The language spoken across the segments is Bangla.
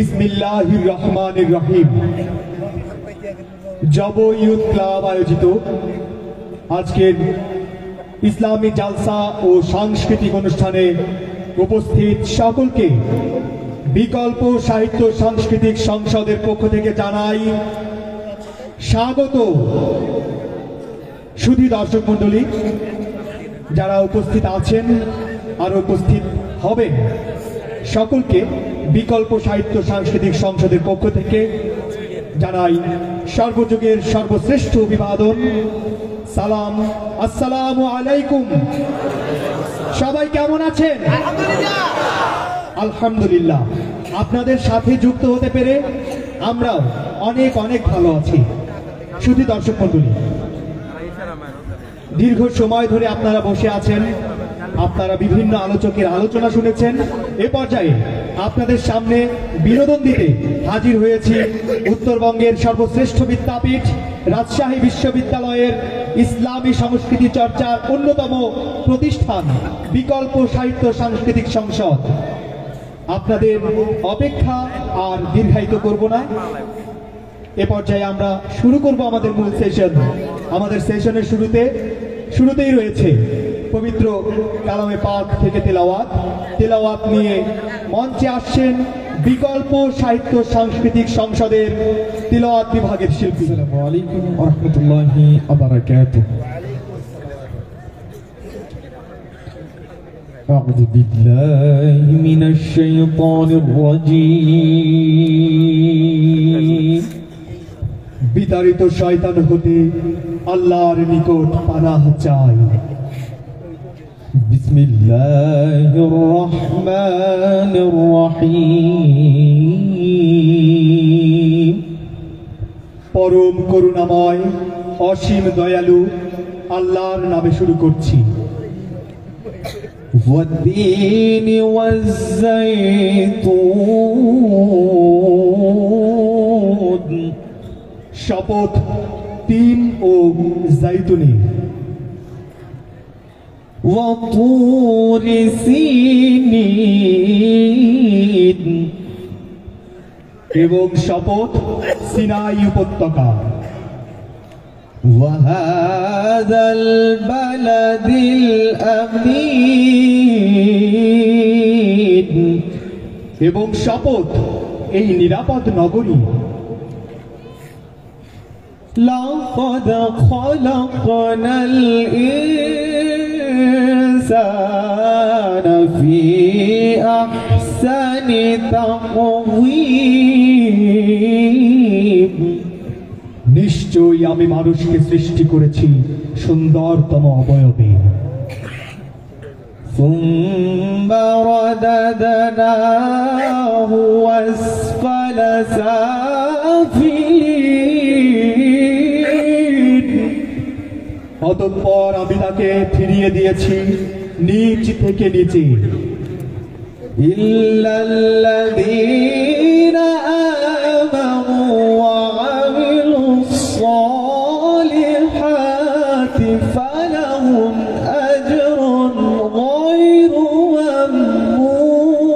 বিসমিল্লাহির রহমানির রহিম। জব ইউথ ক্লাব আয়োজিত আজকের ইসলামী জালসা ও সাংস্কৃতিক অনুষ্ঠানে উপস্থিত সকলকে বিকল্প সাহিত্য সাংস্কৃতিক সংসদের পক্ষ থেকে জানাই স্বাগত। শুধু দর্শক মণ্ডলী যারা উপস্থিত আছেন আর উপস্থিত হবেন সকলকে বিকল্প সাহিত্য সাংস্কৃতিক সংসদের পক্ষ থেকে জানাই সর্বযুগের সর্বশ্রেষ্ঠ অভিবাদন, সালাম। আসসালামু আলাইকুম। সবাই কেমন আছেন? আলহামদুলিল্লাহ। আপনাদের সাথে যুক্ত হতে পেরে আমরাও অনেক অনেক ভালো আছি। শুধু দর্শক মণ্ডলী, দীর্ঘ সময় ধরে আপনারা বসে আছেন, আপনারা বিভিন্ন আলোচকের আলোচনা শুনেছেন। এ পর্যায়ে আপনাদের সামনে বিনোদন দিতে হাজির হয়েছি উত্তরবঙ্গের সর্বশ্রেষ্ঠ বিদ্যাপীঠ রাজশাহী বিশ্ববিদ্যালয়ের ইসলামী সংস্কৃতি চর্চার অন্যতম প্রতিষ্ঠান বিকল্প সাহিত্য সাংস্কৃতিক সংসদ। আপনাদের অপেক্ষা আর দীর্ঘায়িত করব না। এ পর্যায়ে আমরা শুরু করব আমাদের মূল সেশন। আমাদের সেশনের শুরুতেই রয়েছে পবিত্র কালামে পাক থেকে তেলাওয়াত নিয়ে মঞ্চে আসছেন বিকল্প সাহিত্য সাংস্কৃতিক সংসদের তেলাওয়াত বিভাগের শিল্পী। আসসালামু আলাইকুম ওয়া রাহমাতুল্লাহি ওয়া বারাকাতুহু। أعوذ بالله من الشيطان الرجيم। বিতাড়িত শয়তান হতে আল্লাহর নিকট পানাহ চাই। বিসমিল্লাহির রহমানির রহিম। পরম করুণাময় অসীম দয়ালু আল্লাহর নামে শুরু করছি। والتين والزيتون। শপথ তিন ও জাইতুনে। وطور سينين। এবং শপথ সিনাই উপত্যকা। وهذا البلد الأمين। এবং শপথ এই নিরাপদ নগরী। لقد خلقنا الإنسان في أحسن تقويم। নিশ্চয়ই আমি মানুষকে সৃষ্টি করেছি সুন্দরতম অবয়বে। ثم رددناه أسفل سافلين। অতঃপর আমি তাকে ফিরিয়ে দিয়েছি নিচ থেকে নিচে। إلا الذين آمنوا وعملوا الصالحات فلهم أجر غير ممنون।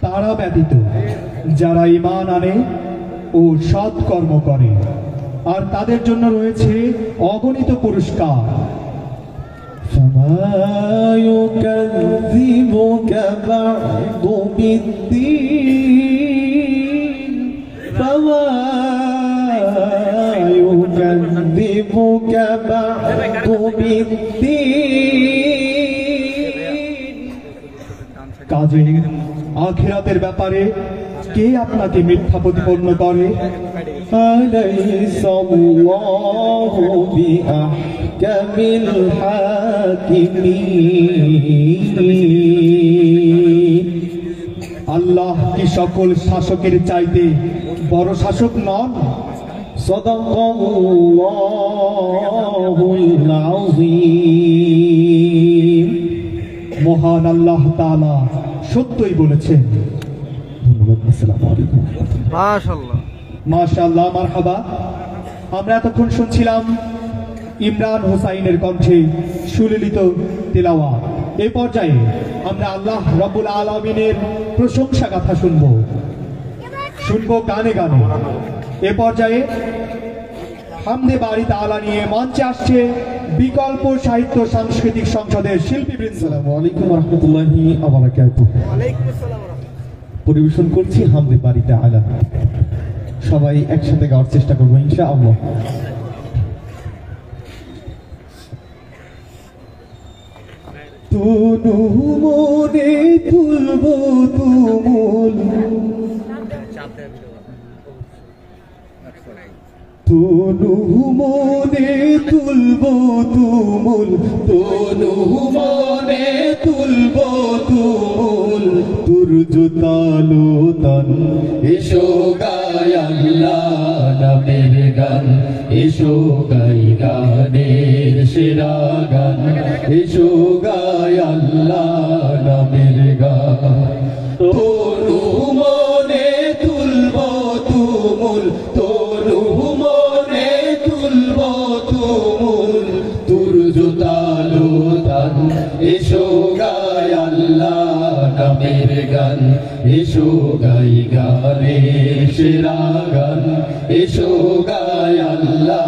তারা ব্যতীত যারা ঈমান আনে ও সৎকর্ম করে আর তাদের জন্য রয়েছে অগণিত পুরস্কার। فما يكذبك بعد بالدين فما يكذبك بعد بالدين। কাজে আখিরাতের ব্যাপারে কে আপনাকে মিথ্যা প্রতিপন্ন করে? أليس الله بأحكم الحاكمين। আল্লাহ কি সকল শাসকের চাইতে বড় শাসক নন? صدق الله العظيم। মহান আল্লাহ তাআলা সত্যই বলেছেন। ধন্যবাদ। আসসালামু আলাইকুম। মাশাআল্লাহ মাশাআল্লাহ, মারহাবা। আমরা এতক্ষণ শুনছিলাম ইমরান হোসাইনের কণ্ঠে সুললিত তেলাওয়াত। এই পর্যায়ে আমরা আল্লাহ রাব্বুল আলামিনের প্রশংসা গাথা শুনবো গানে গানে। এ পর্যায়ে হামদে বাড়ি তাআলা নিয়ে মঞ্চে আসছে বিকল্প সাহিত্য সাংস্কৃতিক সংসদের শিল্পীবৃন্দ। আসসালামু আলাইকুম ওয়া রাহমাতুল্লাহি ওয়া বারাকাতুহু। পরিবেশন করছি হামদে বাড়ি তাআলা। সবাই একসাথে গাওয়ার চেষ্টা করবো ইনশাআল্লাহ। তনু মনে তুলব তুমুল, তনু মনে তুলব তুমুল, তনু মনে তুলব তুমুল, তুর্যতালো তন এসো গায় আল্লাহ নামের গান, এসো গাই গানের সেরা গান, এসো গায় আল্লাহ নামের গান। তনু মনে তুলব তুমুল, তনু মনে তুলব তুমুল, তুর্যতালো তান এসো গায় আল্লাহ নামের গান, এসো গাই গানের সেরা গান, এসো গায় আল্লাহ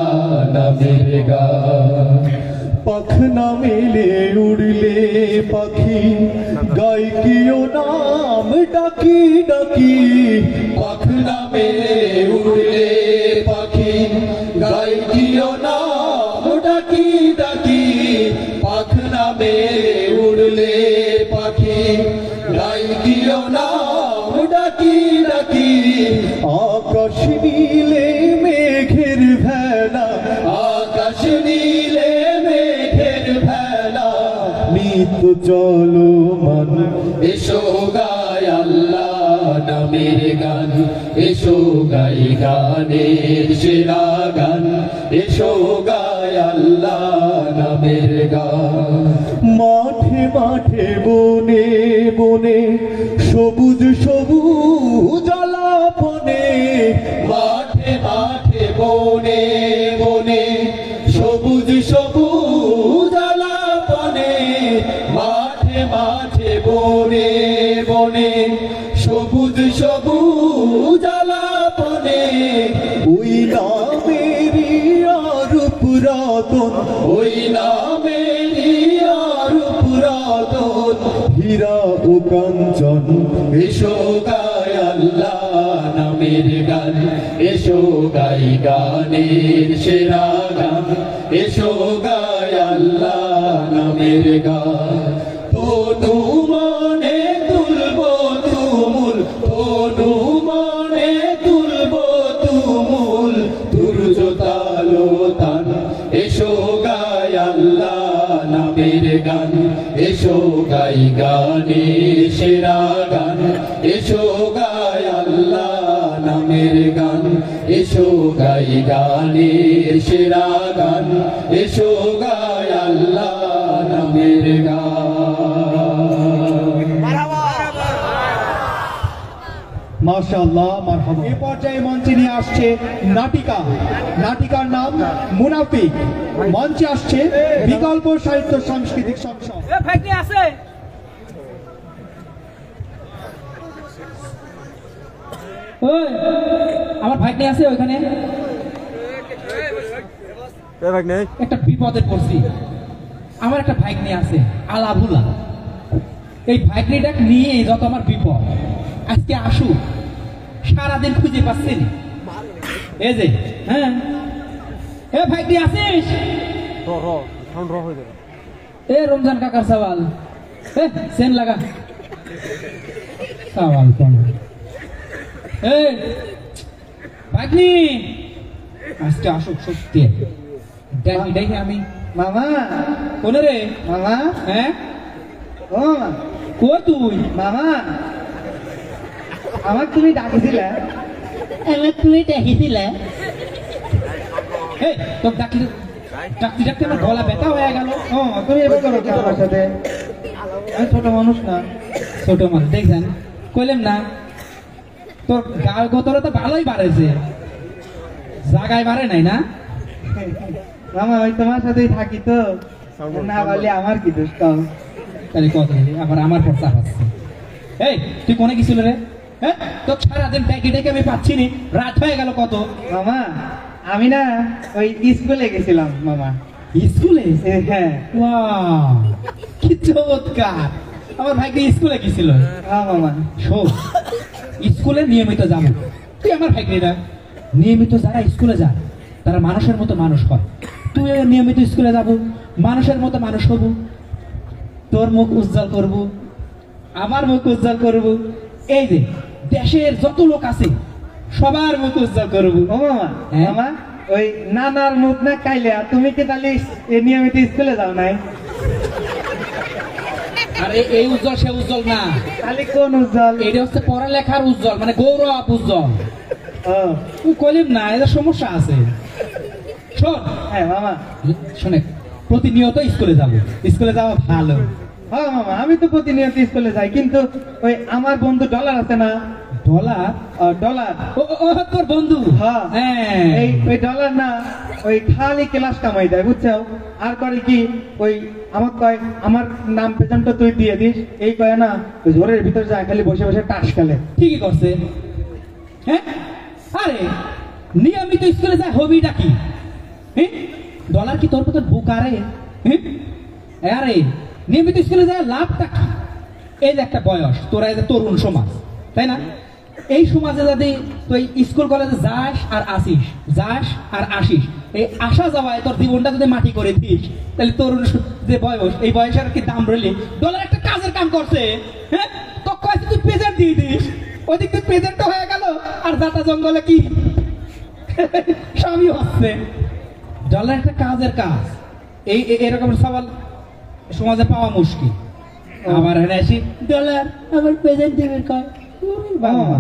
নামের গান। পাখনা মেলে উড়লে পাখি গাই কিও নাম ডাকি ডাকি, পাখনা মেলে উড়লে পাখি গাই কিও নাম ডাকি ডাকি, পাখনা মেলে উড়লে পাখি গাই কিও নাম ডাকি ডাকি। আকাশ নীলে মেঘের ভেলা, আকাশ নীলে মেঘের ভেলা, নিত চলো মান এসো গায় আল্লাহ নামের গান, এসো গাই গানের সেরা গান, এসো গায় আল্লাহ নামের গান। মাঠে মাঠে বনে বনে সবুজ সবুজ আলাপনে, মাঠে মাঠে বনে বনে সবুজ সবুজ আলাপনে, মাঠে মাঠে বনে বনে সবুজ সবুজ আলাপনে, ওই নামেরই আরূপ রতন, ওই নামেরই আরূপ রতন, হীরা ও কাঞ্চন, এসো গায় আল্লাহ নামের গান, এসো গাই গানের সেরা গান, এসো গায় আল্লাহ নামের গান। তনু মনে তুলব তুমুল, তনু মনে তুলব তুমুল, তুর্যতালো তান এসো গায় আল্লাহ নামের গান, এসো গাই গানের সেরা গান, এসো গায় আল্লাহ নামের গান, এসো গাই গানের সেরা গান, এসো গায় আল্লাহ নামের গান। মাশাআল্লাহ, মারহাবা। এই পর্যায়ে মঞ্চে নিয়ে আসছে নাটিকা, নাটিকার নাম মুনাফিক। মঞ্চে আসছে বিকল্প সাহিত্য সাংস্কৃতিক সংসদ। আছে ওই আমার ভাগ্নে আছে ওইখানে, একটা বিপদে পড়ছি। আমার একটা ভাগ্নে আছে আলাভুলা, এই ভাগ্নিটা নিয়ে যত আমার বিপদ। আজকে আসুক, সারাদিন খুঁজে পাচ্ছি না। এই যে হ্যাঁ, এ ভাগ্নি আছিস? এ রমজান কাকার সওয়াল, এ সেন লাগা সওয়াল কোন? এই ভাগ্নি আজকে আসুক সত্যি। দেখি দেখি আমি মামা, কোনে রে মামা, হ্যাঁ ও মামা, কো তুই? মামা, আমাকে তুমি ডাকিছিলে? আমাকে তুমি দেখিছিলে? এই তোর ডাকতে ডাকতে আমার গলা ব্যথা হয়ে গেল। ও তুমি এবার করো কি আমার সাথে? আমি ছোট মানুষ না। ছোট মানুষ দেখছেন, কইলাম না তোর গাল গতরে তো ভালোই বাড়েছে, জায়গায় বাড়ে নাই না? মামা ওই তোমার সাথেই থাকি তো, না বলে আমার কি দোষ? কও তাহলে কত আবার আমার পর চাপাচ্ছে। এই তুই কোনে গেছিল রে? হ্যাঁ, তো সারাদিন ডেকে ডেকে আমি পাচ্ছি নি, রাত হয়ে গেল কত। মামা আমি না ওই স্কুলে গেছিলাম মামা। স্কুলে? হ্যাঁ। ওয়াও, কি চমৎকার! আমার ভাইকে স্কুলে গেছিল। হ্যাঁ মামা। শোন, স্কুলে নিয়মিত যাবো। তুই আমার ভাইকে না, নিয়মিত যারা স্কুলে যায় তারা মানুষের মতো মানুষ হয়। তুই নিয়মিত স্কুলে যাবো, মানুষের মতো মানুষ হবো, তোর মুখ উজ্জ্বল করব, আমার মুখ উজ্জ্বল করব, এই যে দেশের যত লোক আছে সবার মুখ উজ্জ্বল করব। ও মামা, হ্যাঁ? মামা ওই নানার মুখ না কাইলিয়া তুমি কি তাহলে নিয়মিত স্কুলে যাও নাই? আরে এই উজ্জ্বল সে উজ্জ্বল না, তাহলে কোন উজ্জ্বল? এটা হচ্ছে পড়ালেখার উজ্জ্বল, মানে গৌরব উজ্জ্বল। ও তুই কলিম না, এদের সমস্যা আছে। শোন, হ্যাঁ মামা। শোনে, প্রতিনিয়ত স্কুলে যাবো, স্কুলে যাওয়া ভালো। হ্যাঁ মামা, আমি তো প্রতিনিয়ত স্কুলে যাই, কিন্তু ওই আমার বন্ধু ডলার আছে না, ডলার? ডলার, ও তোর বন্ধু? হ্যাঁ, হ্যাঁ। এই ওই ডলার না ওই খালি ক্লাস কামাই দেয় বুঝছো, আর করে কি ওই আমার কয় আমার নাম পেছনটা তুই দিয়ে দিস, এই কয় না ওই ঝোরের ভিতর যায় খালি বসে বসে তাস খেলে। ঠিকই করছে। হ্যাঁ, আরে নিয়মিত স্কুলে যায় হবিটা কি? হ্যাঁ, ডলার কি তোর মতো বোকা রে? হ্যাঁ, আরে নিয়মিত স্কুলে যায় লাভটা কি? এই যে একটা বয়স, তোরা এই যে তরুণ সমাজ, তাই না? এই সমাজে যদি তুই স্কুল কলেজে যাস আর আসিস, যাস আর আসিস, এই আসা যাওয়ায় তোর জীবনটা যদি মাটি করে দিস, তাহলে তরুণ যে বয়স, এই বয়সের কি দাম রইলি? ডলার একটা কাজের কাম করছে, হ্যাঁ, তো কয়েক তুই প্রেজেন্ট দিয়ে দিস, ওইদিক তুই প্রেজেন্টটা হয়ে গেল, আর দাতা জঙ্গলে কি সবই হচ্ছে। ডলার একটা কাজের কাজ, এরকম সবাল সমাজে পাওয়া মুশকিল। আবার আসি ডলার আবার প্রেজেন্ট দিবে কয়। মামা,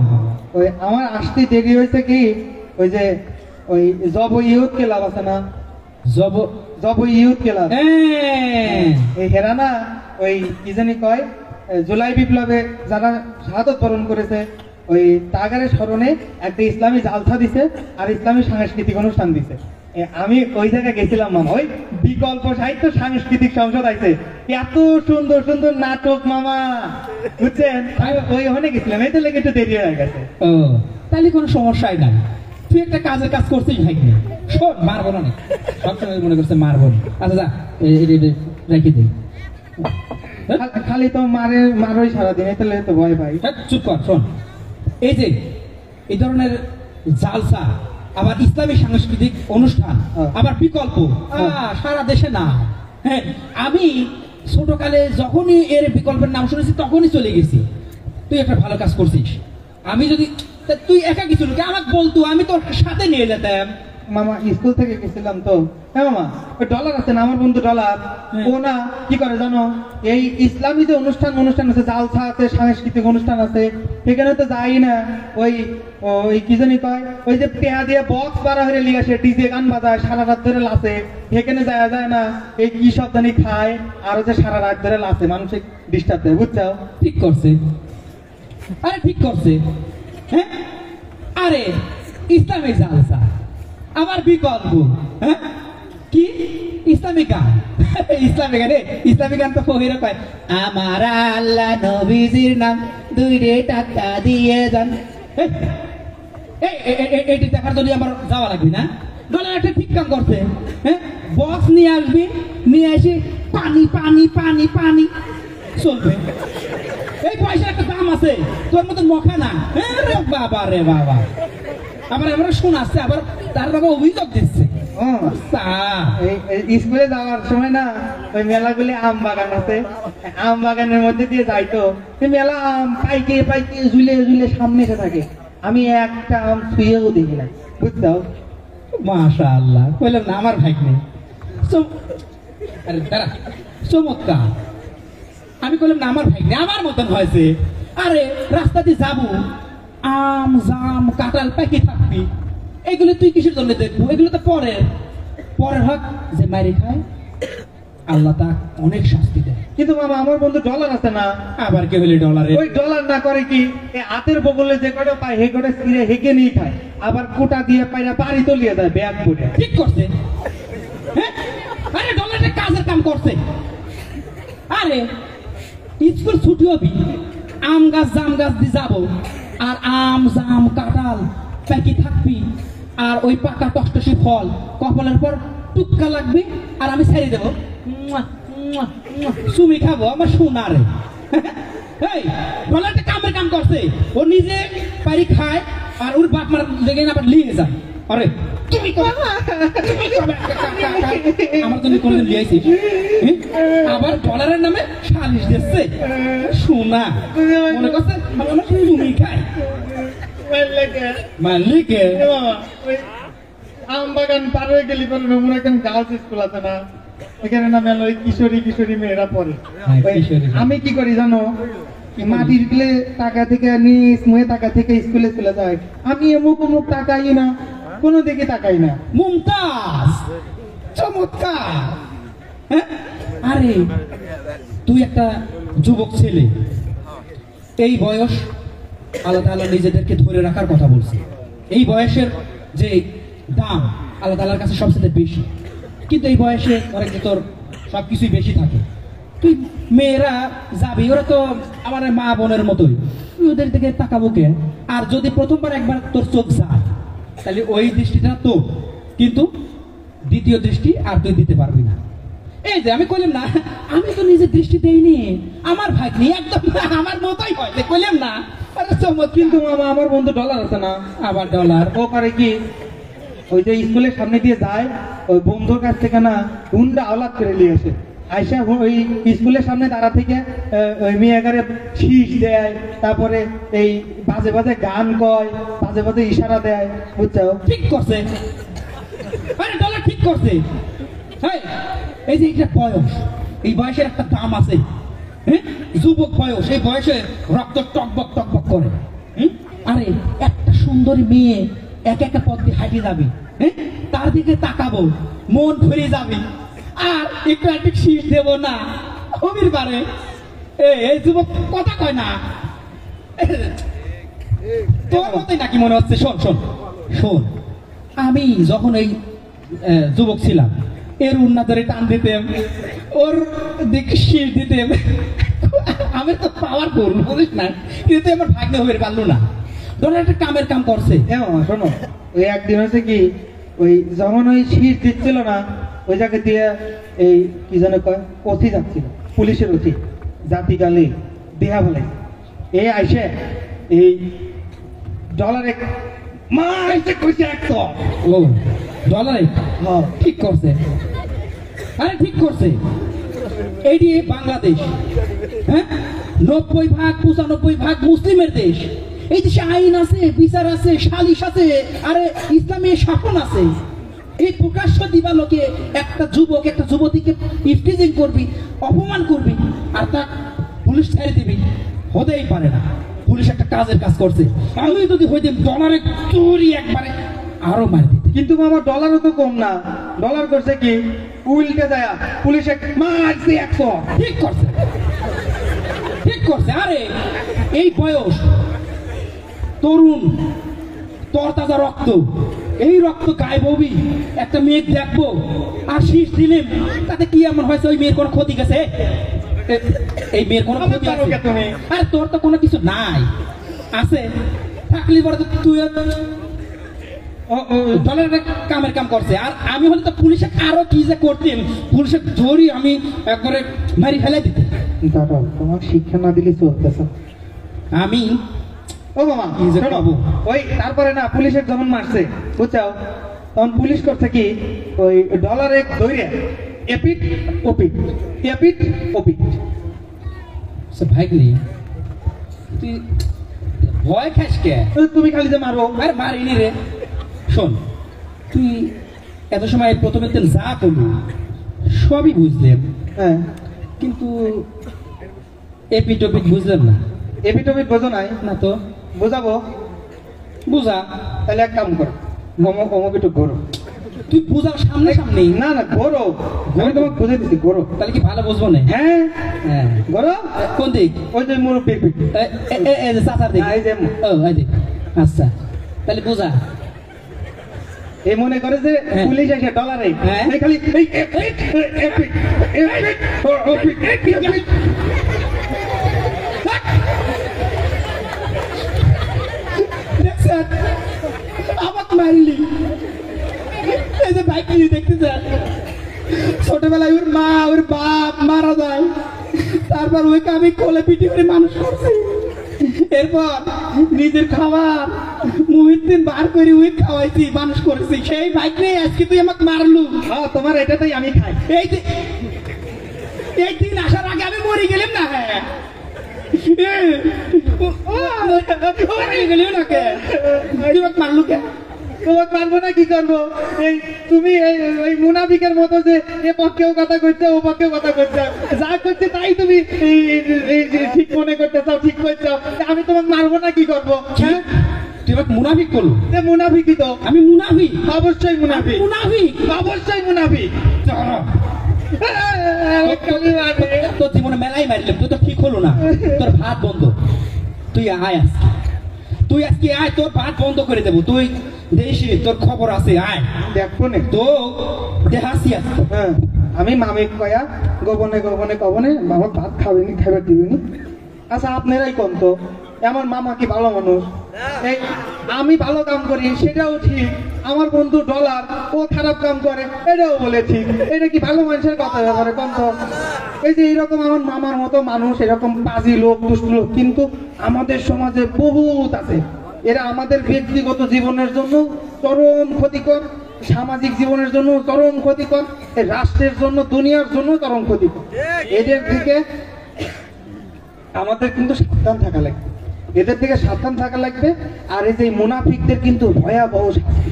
ওই আমার আসতে দেরি হয়েছে কি ওই যে ওই জব ইউথ ক্লাব আছে না, জব জব ইউথ ক্লাব, হ্যাঁ, এই হেরা না ওই কি জানি কয় জুলাই বিপ্লবে যারা শাহাদত বরণ করেছে ওই তাগারের স্মরণে একটা ইসলামী জালসা দিছে আর ইসলামী সাংস্কৃতিক অনুষ্ঠান দিছে। আমি ওই জায়গায় গেছিলাম মামা, ওই বিকল্প সাহিত্য সাংস্কৃতিক সংসদ আছে, এত সুন্দর সুন্দর নাটক মামা বুঝছেন, আমি ওই ওখানে গেছিলাম, এই তো লেগে একটু দেরি হয়ে গেছে। ও তাহলে কোনো সমস্যাই নাই, তুই একটা কাজের কাজ করছিস ভাই, শোন মারবো না, সবসময় মনে করছে মারবো না। আচ্ছা যা রেখে দিই। খালি তো মারোই সারাদিন, এই তাহলে তো ভয় ভাই। চুপ কর, শোন, এই যে এই ধরনের জালসা, আবার ইসলামী সাংস্কৃতিক অনুষ্ঠান, আবার বিকল্প সারা দেশে না। হ্যাঁ, আমি ছোটকালে যখনই এর বিকল্পের নাম শুনেছি তখনই চলে গেছি। তুই একটা ভালো কাজ করছিস, আমি যদি তুই একা কিছু লোকে আমাকে বলতো, আমি তোর সাথে নিয়ে যেতাম। মামা স্কুল থেকে গেছিলাম তো। হ্যাঁ মামা, ওই ডলার আছে না আমার বন্ধু ডলার, ও না কি করে জানো, এই ইসলামী যে অনুষ্ঠান আছে, জালসা আছে, সাংস্কৃতিক অনুষ্ঠান আছে, সেখানে তো যাই না। ওই ওই কি জানি কয় ওই যে পেয়া দিয়ে বক্স বাড়া হয়ে লিয়ে আসে, ডিজে গান বাজায়, সারা রাত ধরে লাসে, সেখানে যাওয়া যায় না। এই কি সব জানি খায় আর হচ্ছে সারা রাত ধরে লাসে, মানসিক ডিস্টার্ব দেয় বুঝছো। ঠিক করছে, আরে ঠিক করছে। হ্যাঁ, আরে ইসলামিক জালসা আমার বিকল্প, হ্যাঁ কি ইসলামিক গান, ইসলামিক গান, ইসলামিক গান তো ফহিরা পায়, আমার আল্লাহ নবীজির নাম 2 টাকা দিয়ে যান। এটি দেখার জন্য আমার যাওয়া লাগবে না? ডলার একটা ঠিক কাম করছে। হ্যাঁ, বক্স নিয়ে আসবি, নিয়ে এসে পানি পানি পানি পানি চলবে। এই পয়সার একটা দাম আছে, তোর মতন মখা না। রে বাবা রে বাবা, আবার আমরা শোনাচ্ছে, আবার তার বাবা অভিযোগ দিচ্ছে। এই স্কুলে যাওয়ার সময় না ওই মেলাগুলি আম বাগান আছে, আম বাগানের মধ্যে দিয়ে যাইতো, মেলা আম পাইকে পাইকে ঝুলে ঝুলে সামনে এসে থাকে, আমি একটা আম ছুঁয়েও দেখি না বুঝছো। মাশাআল্লাহ, বললাম না আমার ভাই নেই। আরে দাঁড়া, চমৎকার। আমি বললাম না আমার ভাই নেই, আমার মতন হয়েছে। আরে রাস্তা দিয়ে যাবো, আম জাম কাঁঠাল পাইকে থাকবি, এগুলো তুই কিসের জন্য দেখবো? এগুলো তো পরের হক যে মারি খায়, আল্লাহ তা অনেক শাস্তি দেয়। কিন্তু মামা আমার বন্ধু ডলার আছে না, আবার কে হলে ডলারে, ওই ডলার না করে কি হাতের বগলে যে কটা পায় হে কটা ছিঁড়ে হেঁকে নিয়ে খায়, আবার কোটা দিয়ে পায়রা বাড়ি তলিয়ে দেয় ব্যাগ করে। ঠিক করছে। হ্যাঁ, আরে ডলারটা কাজের কাম করছে। আরে স্কুল ছুটি হবি, আম গাছ জাম গাছ দিয়ে যাবো, আর আম জাম কাঁঠাল প্যাকি থাকবি, আর ওই পাকা টসটসি ফল কপালের পর টুক্কা লাগবে, আর আমি ছেড়ে দেবো, চুমি খাবো আমার সোনারে। এই ডলারটা কামের কাম করছে, ও নিজে পারি খায় আর ওর বাপ মার লেগে আবার নিয়ে যায়। আরে তুমি আমার জন্য কোনদিন লিয়েছিস? আবার ডলারের নামে সালিশ দিচ্ছে, সোনা মনে করছে আমার চুমি খায় মালিকে। আম বাগান পার হয়ে গেলি পরে নমুনা একদম গার্লস স্কুল আছে না, এখানে নামে ওই কিশোরী কিশোরী মেয়েরা পড়ে। আমি কি করি জানো, মাটির গুলে টাকা থেকে নিজ মুহে টাকা থেকে স্কুলে চলে যায়, আমি এমুক অমুক টাকাই না, কোনো দিকে তাকাই না। মুমতাজ, চমৎকার। হ্যাঁ, আরে তুই একটা যুবক ছেলে, এই বয়স আল্লাহ তাআলা নিজেদেরকে ধরে রাখার কথা বলছে। এই বয়সের যে দাম আল্লাহ তাআলার কাছে সবচেয়ে বেশি, কিন্তু এই বয়সে অনেক তোর সবকিছুই বেশি থাকে। তুই মেয়েরা যাবি, ওরা তো আমার মা বোনের মতোই, তুই ওদের দিকে তাকাবো কে? আর যদি প্রথমবার একবার তোর চোখ যায় তাহলে ওই দৃষ্টিটা তো, কিন্তু দ্বিতীয় দৃষ্টি আর তুই দিতে পারবি না। এই যে আমি কইলাম না, আমি তো নিজের দৃষ্টি দেইনি, আমার ভাগ্নি একদম আমার মতোই হয়, কইলাম না। কিন্তু মামা আমার বন্ধু ডলার আছে না, আবার ডলার ও করে কি, ওই যে স্কুলের সামনে দিয়ে যায়, ওই বন্ধুর কাছ থেকে না হুন্ডা আওলাদ করে নিয়ে আসে, আইসা ওই স্কুলের সামনে দাঁড়া থেকে ওই মেয়েগারে শীষ দেয়, তারপরে এই বাজে বাজে গান কয়, বাজে বাজে ইশারা দেয়, বুঝছো? ঠিক করছে, আরে ডলার ঠিক করছে। হ্যাঁ, এই যে একটা বয়স, এই বয়সের একটা দাম আছে। হ্যাঁ, যুবক বয়স, এই বয়সে রক্ত টকবক টকবক করে। আরে একটা সুন্দরী মেয়ে এক একটা পথ দিয়ে হাঁটি যাবে, হ্যাঁ, তার দিকে তাকাবো, মন ভরে যাবে, আর একটু একটু শীষ দেব না, হবির পারে। এই যুবক কথা কয় না, তোর মতোই নাকি মনে হচ্ছে? শোন শোন শোন, আমি যখন এই যুবক ছিলাম, এর উন্না ধরে টান দিতেম, ওর দিকে শীষ দিতেম, আমি তো পাওয়ার করবো বুঝিস না, কিন্তু আমার ভাগ্নে হয়ে পারলো না। ধরো একটা কামের কাম করছে। হ্যাঁ শোনো, ওই একদিন হচ্ছে কি, ওই যখন ওই শীষ দিচ্ছিল না, ওই জায়গা দিয়ে এই কি যেন কয় অথি যাচ্ছিল, পুলিশের অথি, জাতিকালে দেহা বলে এই আইসে এই ডলারে মা আইসে কইছে একশো। ও ডলারে ঠিক করছে, আরে ঠিক করছে। এইটি বাংলাদেশ, হ্যাঁ, 90% 95% মুসলিমের দেশ। এই দেশে আইন আছে, বিচার আছে, সালিশ আছে, আরে ইসলামী শাসন আছে। এই প্রকাশ্য দিবালোকে একটা যুবক একটা যুবতীকে ইফটিজিং করবি, অপমান করবি, আর তা পুলিশ ছেড়ে দিবি, হতেই পারে না। পুলিশ একটা কাজের কাজ করছে, আমি যদি হইতে ডলারে চুরি একবারে আরো মার দিতে। কিন্তু মামা ডলারও তো কম না, ডলার করছে কি উল্টে যায়, পুলিশে মারছে 100। ঠিক করছে, ঠিক করছে। আরে এই বয়স, তরুণ তরতাজা রক্ত, এই রক্ত গায়ে ববি, একটা মেয়ে দেখবো আর শীষ দিলেন, তাতে কি এমন হয়েছে? ওই মেয়ের কোনো ক্ষতি গেছে? এই মেয়ের কোনো ক্ষতি আছে? আর তোর তো কোনো কিছু নাই, আছে থাকলে পরে তো তুই দলের কামের কাম করছে। আর আমি হলে তো পুলিশে আরো কি যে করতেন, পুলিশে ধরি আমি একবারে মারি ফেলে দিতে। দাদা তোমার শিক্ষা না দিলে চলতেছে। আমি ও মামা ওই তারপরে না পুলিশের যখন মারছে বুঝছো, তখন পুলিশ করছে কি ওই ডলারে ধরে এপিট ওপিট এপিট ওপিট। ভাইগলি তুই ভয় খাস কে? তুমি খালি যে মারবো। আরে মারিনি রে। শোন, তুই এত সময় প্রথমে তেল যা করলি সবই বুঝলেন, হ্যাঁ, কিন্তু এপিট ওপিট বুঝলেন না। এপিট ওপিট বোঝো নাই? না তো বোঝাবো, বুঝা। তাহলে এক কাম করো, অমুক অমুক একটু ঘোরো। তুই বুঝার সামনে সামনেই। না না ঘোরো, আমি তোমাকে বুঝে দিচ্ছি, ঘোরো। তাহলে কি ভালো বুঝবো না? হ্যাঁ হ্যাঁ, ঘোরো। কোন দিক? ওই যে মুরব্বীর পিঠ, চাচার দিক। এই যে ও এই দিক। আচ্ছা তাহলে বুঝা। এই মনে করে যে পুলিশ এসে ডলারে এই খালি এই এপিট এপিট এপিট স্যার আমাকে মারলি এই যে বাইক নিয়ে দেখতে স্যার ছোটবেলায় ওর মা ওর বাপ মারা যায় তারপর ওইকে আমি কোলে পিটি করে মানুষ করছি এরপর নিজের খাবার মুহিদ্দিন বার করে ওই খাওয়াইছি মানুষ করেছি সেই বাইক নিয়ে আজকে তুই আমাকে মারলু হ্যাঁ তোমার এটাতেই আমি খাই। এই যে এই দিন আসার আগে আমি মরে গেলাম না হ্যাঁ গেলিও না কে তুই আমাকে মারলু কে তোমাকে মানবো না কি করবো? এই তুমি এই মুনাফিকের মতো যে এ পক্ষেও কথা করছে ও পক্ষেও কথা করছে, যা করছে তাই তুমি ঠিক মনে করতে চাও, ঠিক করছো। আমি তোমাকে মারবো না কি করবো? হ্যাঁ তুই আমাকে মুনাফিক করলু। মুনাফিকই তো আমি মুনাফিক, অবশ্যই মুনাফিক, মুনাফিক অবশ্যই মুনাফিক। তোর জীবনে মেলাই মারলাম, তুই তো ঠিক হলো না, তোর ভাত বন্ধ। তুই আয় আজকে, তুই আজকে আয়, তোর ভাত বন্ধ করে দেবো। তুই দেশে তোর খবর আছে, আয় দেখবো না তো দেখাচ্ছি আজকে। হ্যাঁ আমি মামিক কয়া গোপনে গোপনে কবনে মামা ভাত খাবেনি, খাবার দিবেনি। আচ্ছা আপনারাই কোন তো আমার মামা কি ভালো মানুষ? এই আমি ভালো কাম করি সেটাও ঠিক, আমার বন্ধু ডলার ও খারাপ কাম করে এটাও বলে ঠিক। এটা কি ভালো মানুষের কথা ব্যাপারে কোন তো? এই যে এইরকম আমার মামার মতো মানুষ, এরকম পাজি লোক, দুষ্ট লোক কিন্তু আমাদের সমাজে বহুত আছে। এরা আমাদের ব্যক্তিগত জীবনের জন্য চরম ক্ষতিকর, সামাজিক জীবনের জন্য চরম ক্ষতিকর, এই রাষ্ট্রের জন্য, দুনিয়ার জন্য চরম ক্ষতিকর। এদের থেকে আমাদের কিন্তু সাবধান থাকা লাগবে, এদের থেকে সাবধান থাকা লাগবে। আর এই যে মুনাফিকদের কিন্তু ভয়াবহ শাস্তি,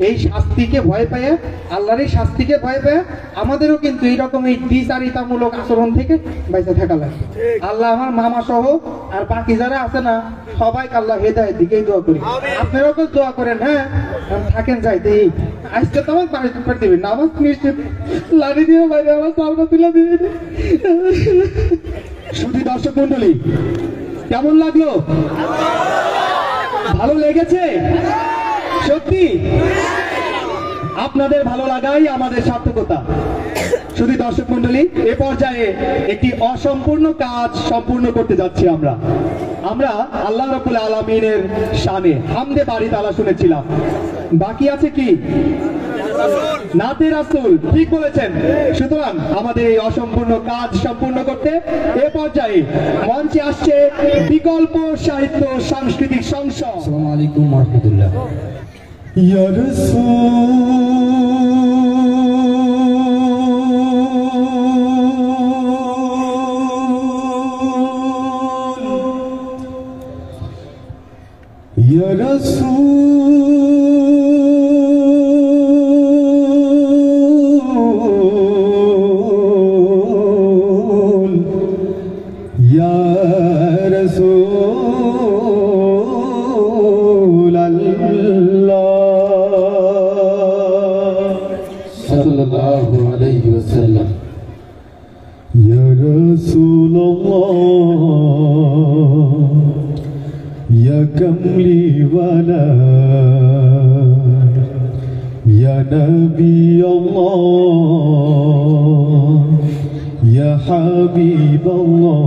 এই শাস্তিকে ভয় পেয়ে, আল্লাহর এই শাস্তিকে ভয় পেয়ে আমাদেরও কিন্তু এইরকম এই দ্বিচারিতামূলক আচরণ থেকে বেঁচে থাকা লাগবে। আল্লাহ আমার মামা সহ আর বাকি যারা আছে না সবাইকে আল্লাহ হেদায়ের দিকেই দোয়া করি। আপনারাও তো দোয়া করেন। হ্যাঁ থাকেন যাইতে আজকে তো আমার পানি করে দিবেন না, আমার নিশ্চিত লাড়ি দিয়ে বাইরে আমার চালটা তুলে দিবেন। শুধু দর্শক মন্ডলী কেমন লাগলো? ভালো লেগেছে? সত্যি আপনাদের ভালো লাগাই আমাদের সার্থকতা। শুধু দর্শক মন্ডলী, এ পর্যায়ে একটি অসম্পূর্ণ কাজ সম্পূর্ণ করতে যাচ্ছি আমরা। আল্লাহ রাব্বুল আলামিনের শানে হামদে বাড়ি তালা শুনেছিলাম, বাকি আছে কি? নাতে রাসূল, ঠিক বলেছেন। সুতরাং আমাদের এই অসম্পূর্ণ কাজ সম্পূর্ণ করতে এ পর্যায়ে মঞ্চে আসছে বিকল্প সাহিত্য সাংস্কৃতিক সংসদ। আসসালামু আলাইকুম ওয়া রাহমাতুল্লাহ। ইয়া রাসূল, ইয়া রাসূল, ইয়া রাসূল আল্লাহ সাল্লাল্লাহু আলাইহি ওয়াসাল্লাম। ইয়া রাসূলুল্লাহ, ইয়া কামলি ওয়ালা, ইয়া নবী আল্লাহ, ইয়া হাবিব আল্লাহ,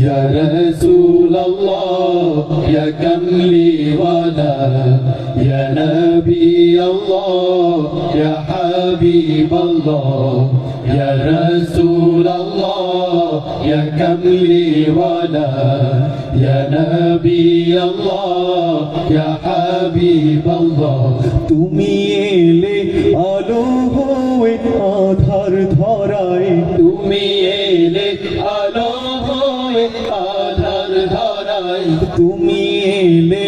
Ya Rasulullah, Ya Kamli Wala, Ya Nabi Allah, Ya Habib Allah, Ya Rasulullah, Ya Kamli Wala, Ya Nabi Allah, Ya Habib Allah. তুমি এলে আলো হয়ে আধার ধরায়, তুমি এলে আলো হয়ে আধার ধরাই, তুমি এলে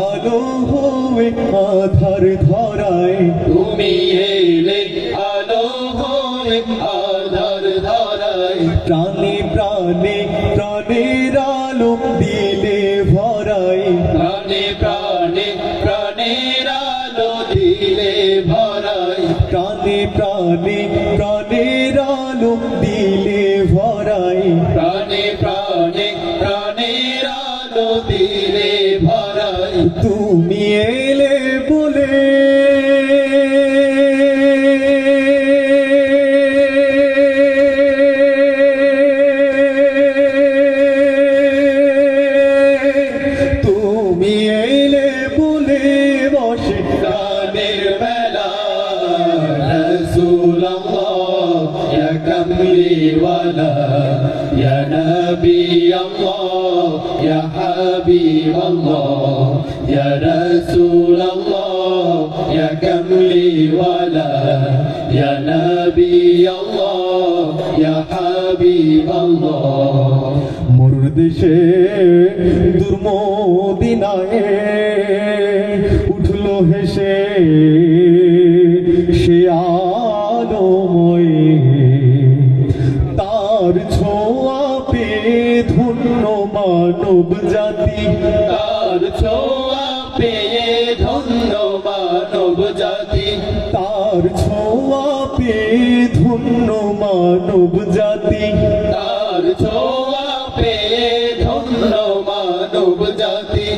আলো হয়ে আধার ধরায়, তুমি এলে আলো হয়ে আধার ধরাই, প্রাণে প্রাণে প্রাণের আলো দিলে ভরাই, প্রাণে প্রাণে প্রাণের আলো দিলে ভরাই, প্রাণে প্রাণে প্রাণের আলো দিলে ভরাই, প্রাণে প্রাণে প্রাণের আলো দিলে ভরাই। তুমি এলে বলে वाला या नबी अल्लाह या हबीब अल्लाह या रसूल अल्लाह या कमली वाला या नबी अल्लाह या हबीब अल्लाह মরুর দেশে দুর্মদিনায় উঠলো হেসে সে আলোময়ে তার ছোঁয়া পেয়ে ধন্য মানব জাতি तार छोआ पे धन्य मानव जाति তার ছোঁয়া পেয়ে ধন্য মানব জাতি तार छोआ पे धन्य मानव जाति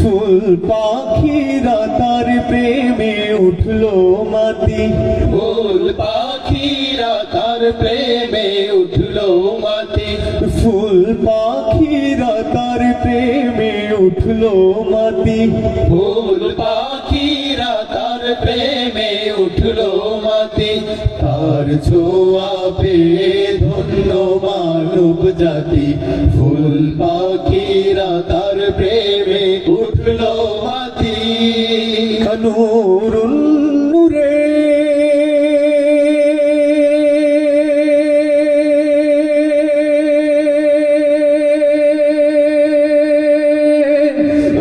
ফুল পাখিরা তার প্রেমে উঠলো মাতি फूल पाखीरा तार प्रेमे उठलो माती ফুল পাখিরা তার প্রেমে উঠলো মাতি फूल पाखीरा तार प्रेमे उठलो माती तार छोआ पे धन्य मानव जाति फूल पाखीरा तार प्रेमे उठलो माती নূরুন নূরে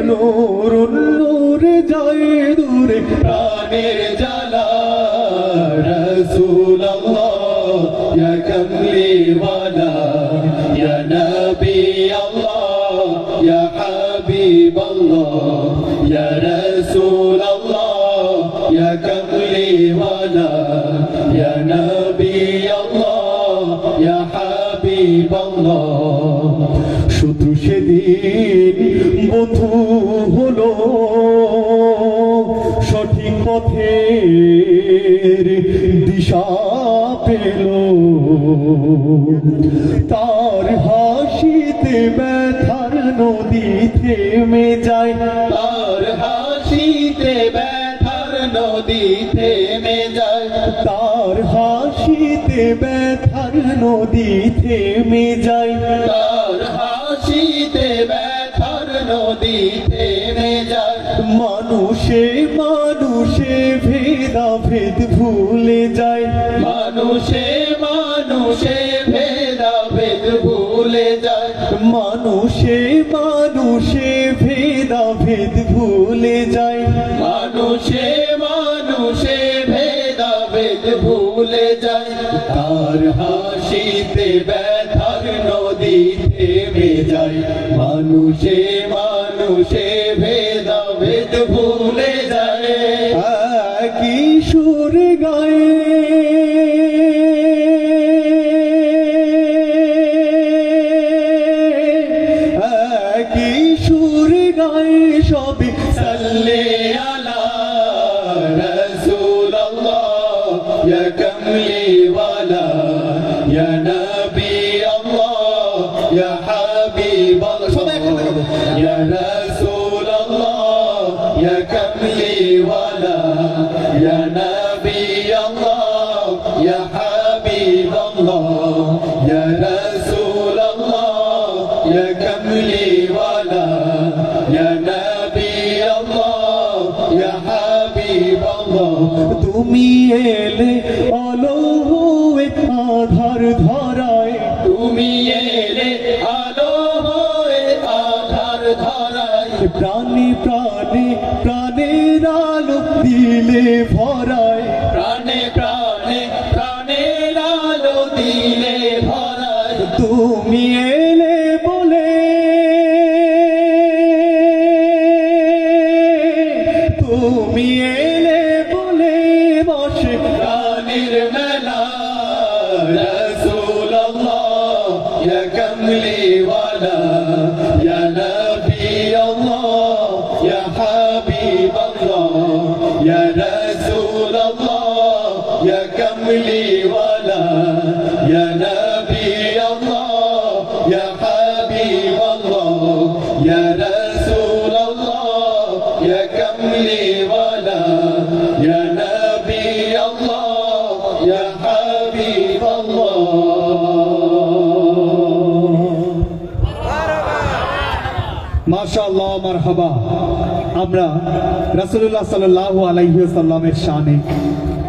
নূরুন নূরে যায় দূরে प्राणेर जला रसूल अल्लाह या कमली वाला या नबी अल्लाह या हबीब अल्लाह या रसूल अल्लाह या कमली वाला या नबी अल्लाह या हबीब अल्लाह শত্রু সেদিন বন্ধু হলো সঠিক পথের দিশা পেল তার হাসিতে ব্যথার নদী থেমে যায় तार हासीते बैठार नदी থেমে যায় তার হাসিতে ব্যথার নদী থেমে যায় तार हासीते बैठार नदी থেমে যায় মানুষে মানুষে ভেদাভেদ ভুলে যায় মানুষে মানুষে ভেদাভেদ ভুলে যায় মানুষে মানুষে ভেদাভেদ ভুলে যায় মানুষে মানুষে ভেদাভেদ ভুলে যায় তার হাসিতে ব্যথার নদী থেমে যায় মানুষে মানুষে ভেদাভেদ ভুলে যায় একই সুর গায়ে একই সুর গায়ে সবে صلي على رسول الله يا كملي ولا يا نبي الله يا حبيب الله يا رسول الله يا كملي ولا يا نبي الله يا حبيب الله يا رسول الله يا كملي ولا يا نبي الله يا حبيب الله তুমি এলে আলো হয়ে আধার ধরায় তুমি এলে আলো হয়ে আধার ধরায় প্রাণে প্রাণে প্রাণের আলো দিলে ভরায় প্রাণে প্রাণে প্রাণের আলো দিলে ভরায় তুমি এলে বলে তুমি এলে বলে বসে প্রাণের মেলা রসুল আল্লাহ ইয়া কমলি ওয়ালা ইয়া নবী আল্লাহ ইয়া হাবিব আল্লাহ ইয়া রসুল আল্লাহ ইয়া কমলি ওয়ালা ইয়া নবী আল্লাহ ইয়া হাবিব আল্লাহ ইয়া রসুল আল্লাহ ইয়া কমলি ওয়ালা ইয়া নবী আল্লাহ ইয়া হাবিব আল্লাহ মারহাবা। আমরা রাসূলুল্লাহ সাল্লাল্লাহু আলাইহি ওয়াসাল্লামের শানে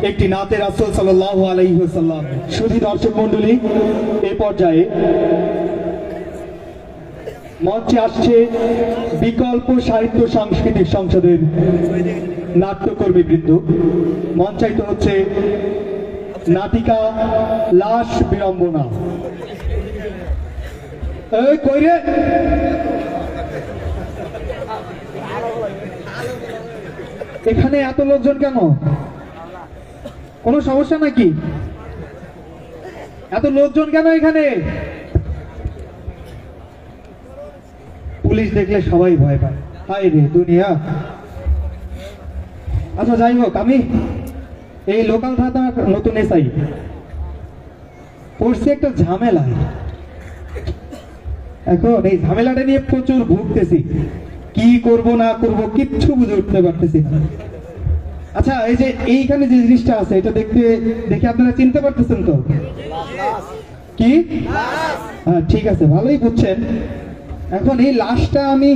একটি নাতে রাসূল সাল্লাল্লাহু আলাইহি ওয়াসাল্লাম। শুধু দর্শক মণ্ডলী, এই পর্যায়ে মঞ্চে আসছে বিকল্প সাহিত্য সাংস্কৃতিক সংসদের নাট্যকর্মী বৃন্দ। মঞ্চায়িত হচ্ছে নাটিকা লাশ বিড়ম্বনা। এই কই রে, এখানে এত লোকজন কেন? কোনো সমস্যা নাকি? এত লোকজন কেন এখানে? পুলিশ দেখলে সবাই ভয় পায়। হায় রে দুনিয়া। আচ্ছা যাই হোক, আমি এই লোকাল থানার নতুন এসআই পড়ছি একটা ঝামেলায়। এখন এই ঝামেলাটা নিয়ে প্রচুর ভুগতেছি, কি করব না করব কিচ্ছু বুঝে উঠতে পারতেছি না। আচ্ছা, এই যে এইখানে যে জিনিসটা আছে, এটা দেখে আপনারা চিনতে পারতেছেন তো? কি? হ্যাঁ ঠিক আছে, ভালোই বুঝছেন। এখন এই লাশটা আমি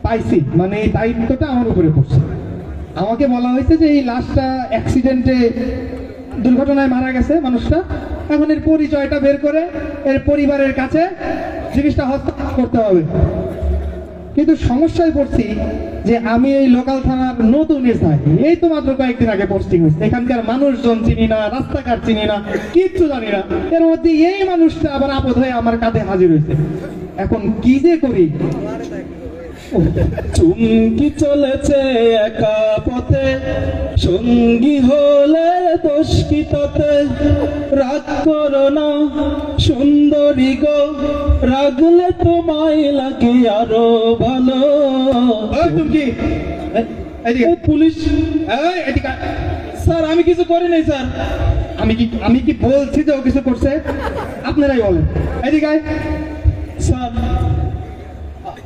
পাইছি, মানে এই দায়িত্বটা আমার উপরে পড়ছে। আমাকে বলা হয়েছে যে এই লাশটা অ্যাক্সিডেন্টে, দুর্ঘটনায় মারা গেছে মানুষটা। এখন এর পরিচয়টা বের করে এর পরিবারের কাছে জিনিসটা হস্তান্তর করতে হবে। কিন্তু সমস্যায় পড়ছি যে আমি এই লোকাল থানার নতুন এসআই, এই তো মাত্র কয়েকদিন আগে পোস্টিং হয়েছে। এখানকার মানুষজন চিনি না, রাস্তাঘাট চিনি না, কিচ্ছু জানি না। এর মধ্যে এই মানুষটা আবার আপদ হয়ে আমার কাঁধে হাজির হয়েছে। এখন কি যে করি? চুমকি চলেছে একা পথে, সঙ্গী হলে দোষ কি তাতে? রাগ করো না সুন্দরী গো, রাগলে তোমায় লাগে আরো ভালো। তুমি কি পুলিশ এদিকে? স্যার আমি কিছু করি নাই স্যার। আমি কি বলছি যে ও কিছু করছে? আপনারাই বলেন। এদিকে স্যার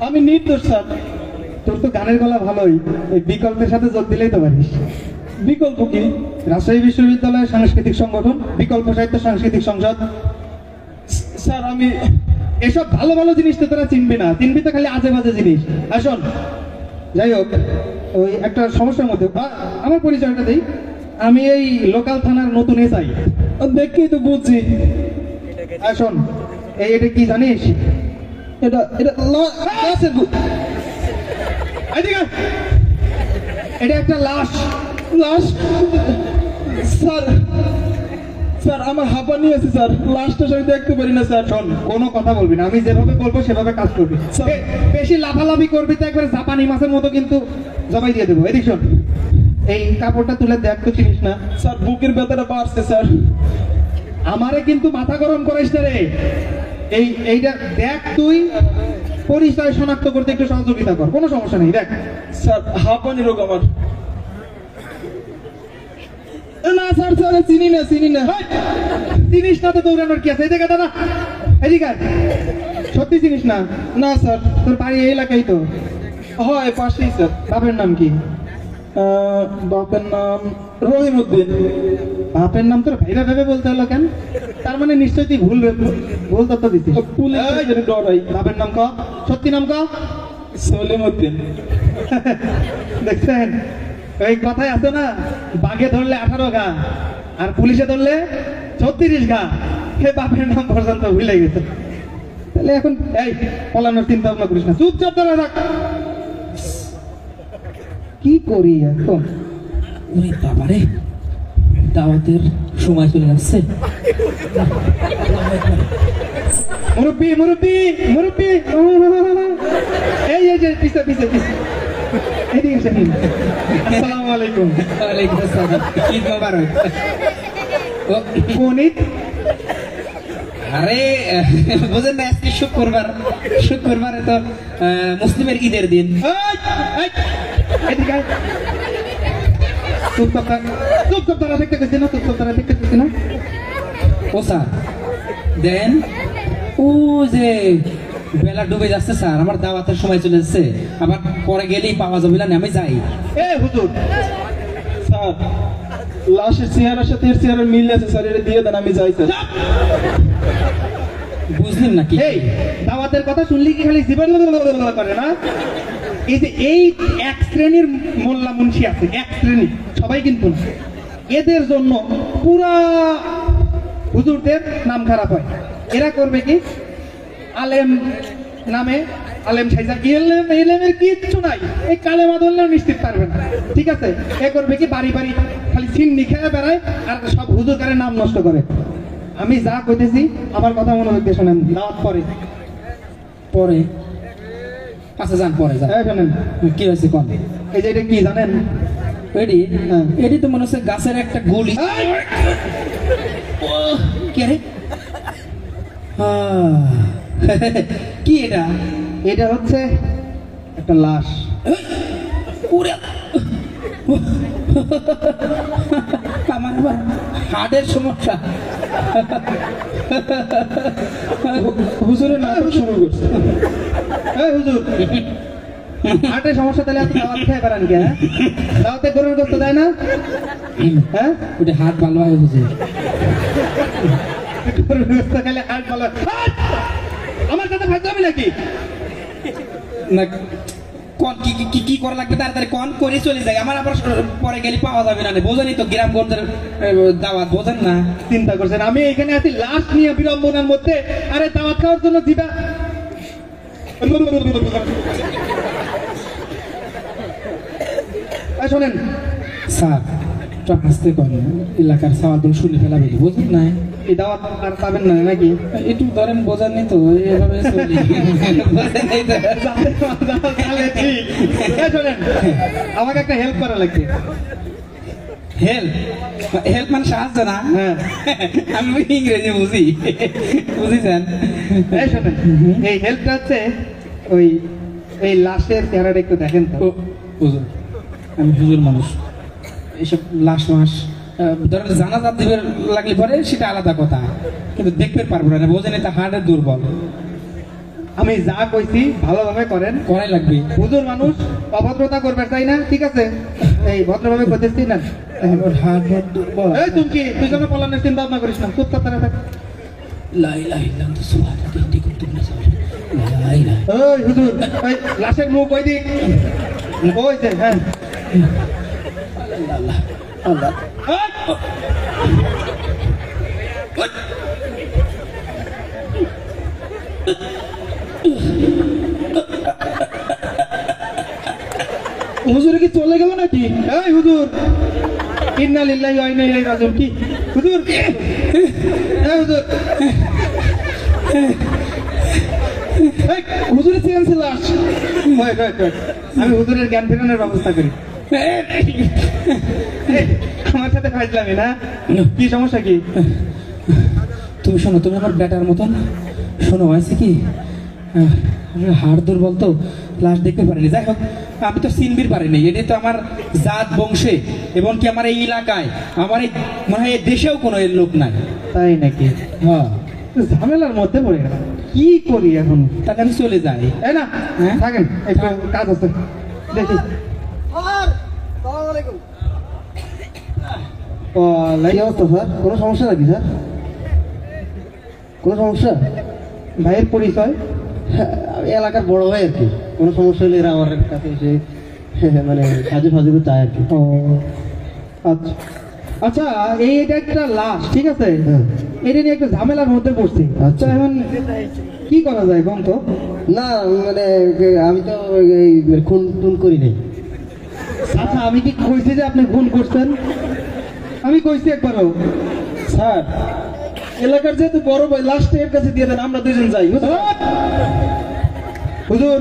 আমি নির্দোষ স্যার। তোর তো গানের গলা ভালোই, এই বিকল্পের সাথে যোগ দিলেই তো পারিস। বিকল্প কি? রাজশাহী বিশ্ববিদ্যালয়ের সাংস্কৃতিক সংগঠন বিকল্প সাহিত্য সাংস্কৃতিক সংসদ। স্যার আমি এসব ভালো ভালো জিনিস তো তোরা চিনবি না, চিনবি তো খালি আজে বাজে জিনিস। আসুন, যাই হোক, ওই একটা সমস্যার মধ্যে আমার পরিচয়টা দিই। আমি এই লোকাল থানার নতুন এসআই। দেখেই তো বুঝছি। আসুন, এটা কি জানিস? এটা এটা একটা লাশ। লাশ? স্যার স্যার আমার হাঁপানি আছে স্যার, লাশটা আমি দেখতে পারি না স্যার। শোন, কোনো কথা বলবি না, আমি যেভাবে বলবো সেভাবে কাজ করবি। স্যার। বেশি লাফালাফি করবি তো একবারে জাপানি মাছের মতো কিন্তু জবাই দিয়ে দেবো। এদিক শোন, এই কাপড়টা তুলে দেখ তো, চিনিস না? স্যার বুকের ব্যথাটা বাড়ছে স্যার। আমারে কিন্তু মাথা গরম করিস না রে। এইটা দেখ, তুই পরিচয় শনাক্ত করতে একটু সহযোগিতা কর, কোনো সমস্যা নেই। দেখ স্যার হাঁপানি রোগ আমার। না স্যার স্যার চিনি না চিনিস না তো দৌড়ানোর কি আছে? এদিকে দাদা, এদিকে আয়। সত্যি চিনিস না? না স্যার। তোর বাড়ি এই এলাকায় তো? হয় পাশেই স্যার। বাপের নাম কি? বাপের নাম রহিম উদ্দিন। বাপের নাম তোর ভাইরা ভেবে বলতে হলো কেন? তার মানে নিশ্চয়ই তুই ভুল তথ্য দিচ্ছিস। পুলিশ ডরাই। বাপের নাম ক, সত্যি নাম ক। সলিম উদ্দিন। দেখছেন, ওই কথাই আছে না, বাঘে ধরলে 18 ঘা আর পুলিশে ধরলে 36 ঘা। হে বাপের নাম পর্যন্ত ভুলে গেছে। তাহলে এখন এই পলানোর চিন্তা ভাবনা করিস না, চুপচাপ ধরে রাখ। কি করি এখন? ওরে বাবারে, দাওয়াতের সময় চলে যাচ্ছে। মুরব্বি মুরব্বি মুরব্বি, এই যে পিছে পিছে পিছে, এদিকে এসে নিন। আসসালামু আলাইকুম। ওয়ালাইকুম আসসালাম। ঈদ মোবারক। গণিত? আরে বুঝেন না, আজকে শুক্রবারে তো মুসলিমের ঈদের দিন। এদিকে আয়। চুপ তারা দেখতে গেছি না, চুপ তারা দেখতে গেছি না। ও স্যার দেন, ও যে বেলা ডুবে যাচ্ছে স্যার, আমার দাওয়াতের সময় চলে যাচ্ছে, আবার পরে গেলেই পাওয়া যাবে না, আমি যাই। এ হুজুর, স্যার লাশের চেহারার সাথে এর চেহারার মিল আছে স্যার, এটা দিয়ে দেন আমি যাই স্যার। বুঝলেন নাকি? এই দাওয়াতের কথা শুনলি কি খালি জীবন করে না? এই যে এই এক শ্রেণীর মোল্লা মুন্সি আছে, এক শ্রেণী, সবাই কিন্তু না। এদের জন্য পুরা হুজুরদের নাম খারাপ হয়। এরা করবে কি, আলেম নামে আলেম সাইজা, এলেমের কিচ্ছু নাই, এই কালেমা ধরলেও নিশ্চিত পারবে না, ঠিক আছে? এ করবে কি, বাড়ি বাড়ি খালি চিন্নি খেয়ে বেড়ায় আর সব হুজুরকারের নাম নষ্ট করে। আমি যা কইতেছি আমার কথা মনোযোগ দিয়ে শোনেন, দাওয়াত পরে পরে আচ্ছা যান, পরে যান। এই শোনেন, কি হয়েছে কোন? এই যে এটা কি জানেন? এডি হ্যাঁ। এডি তো মনে হচ্ছে গাছের একটা গুলি। কে রে? কি এটা? এটা হচ্ছে একটা লাশ। ওরে আমার আবার হার্টের সমস্যা। হুজুরের নাটক শুরু করছে। এই হুজুর, হার্টের সমস্যা তাহলে আপনি দাওয়াত খেয়ে বেড়ান কে? হ্যাঁ, দাওয়াতে গরুর গোশত দেয় না? হ্যাঁ, ওটা হাত ভালো হয় বুঝি। গরুর গোশত খেলে হার্ট ভালো হয়। হাট! আমার সাথে ফাজলামি নাকি? না কোন কি কি কি করা লাগবে তাড়াতাড়ি কোন করে চলে যায়, আমার আবার পরে গেলে পাওয়া যাবে না। বোঝেনি তো গ্রামগঞ্জের দাওয়াত, বোঝেন না? চিন্তা করছেন আমি এখানে আছি লাশ নিয়ে বিড়ম্বনার মধ্যে, আরে দাওয়াত খাওয়ার জন্য দিবা। এই শোনেন, স্যার একটু আসতে করেন, এলাকার সওয়ালগুলো শুনে ফেলাবে, বুঝলেন না? এই দাওয়াত আর পাবেন না নাকি? একটু ধরেন, বোঝেননি তো এভাবে চলি। বোঝেননি তো? তাহলে ঠিক। এই শোনেন, আমাকে একটা হেল্প করা লাগবে। হেল্প হেল্প মানে সাহায্য না? হ্যাঁ। আমি ইংরেজি বুঝি, বুঝিছেন? এই শোনেন, এই হেল্পটা হচ্ছে ওই এই লাশের চেহারাটা একটু দেখেন তো। হুজুর, আমি হুজুর মানুষ, এইসব লাশ মাস ধরেন জানাজা দিবে লাগলে পরে সেটা আলাদা কথা, কিন্তু দেখতে পারবো না, বোঝেনি তা হার্টের দুর্বল। আমি যা কইছি ভালোভাবে করেন, করাই লাগবে। হুজুর মানুষ অভদ্রতা করবে তাই না? ঠিক আছে, এই ভদ্রভাবে করতেছি না। হার্টের দুর্বল। এই তুমি কি, তুই যেন পলানের চিন্তা ভাবনা করিস না, চুপ করে থাক। লাই লাই লাই তো সুবহানাল্লাহ, দেখতে করতে না যাবে। লাই লাই ওই হুজুর, ওই লাশের মুখ ওই দিক, ওই যে, হ্যাঁ। আল্লাহ আল্লাহ। হুজুরে কি চলে গেল নাকি? এই হুজুর, ইন্না লিল্লাহি ওয়া ইন্না ইলাইহি রাজিউন। কি হুজুর? এই হুজুর, এই, হুজুরে চেয়েছে লাশ। ওয়েট ওয়েট ওয়েট, আমি হুজুরের জ্ঞান ফেরানোর ব্যবস্থা করি। এই, আমার সাথে ফাইজলামি না? কি সমস্যা কি? তুমি শোনো, তুমি আমার বেটার মতন শোনো, হয়েছে কি হাড় দুর্বল তো লাশ দেখতে পারিনি। যাই হোক, আমি তো চিনবির পারিনি, এটা তো আমার জাত বংশে এবং কি আমার এই এলাকায়, আমার এই মনে হয় এই দেশেও কোনো এর লোক নাই। তাই নাকি? হ্যাঁ, ঝামেলার মধ্যে পড়ে গেলাম, কি করি এখন? তাকে আমি চলে যাই। এই না, হ্যাঁ? থাকেন, একটু কাজ আছে, দেখি। কি অবস্থা স্যার? কোনো সমস্যা নাকি স্যার? কোনো সমস্যা? ভাইয়ের পরিচয়? হ্যাঁ, আমি এলাকার বড় ভাই আর কি। কোনো সমস্যা হলে এরা আমার কাছে এসে মানে সাজু ফাজু চায় আর কি। ও আচ্ছা আচ্ছা, এটা একটা লাশ, ঠিক আছে? হ্যাঁ। এটা নিয়ে একটা ঝামেলার মধ্যে পড়ছি। আচ্ছা। এখন কি করা যায় কোন তো? না মানে আমি তো এই খুন টুন করি নাই। আচ্ছা, আমি কি কইছি যে আপনি খুন করছেন? আমি কইছি একবারও? স্যার, এলাকার যেহেতু বড় ভাই, লাশটা এর কাছে দিয়ে দেন, আমরা দুজন যাই। হুজুর,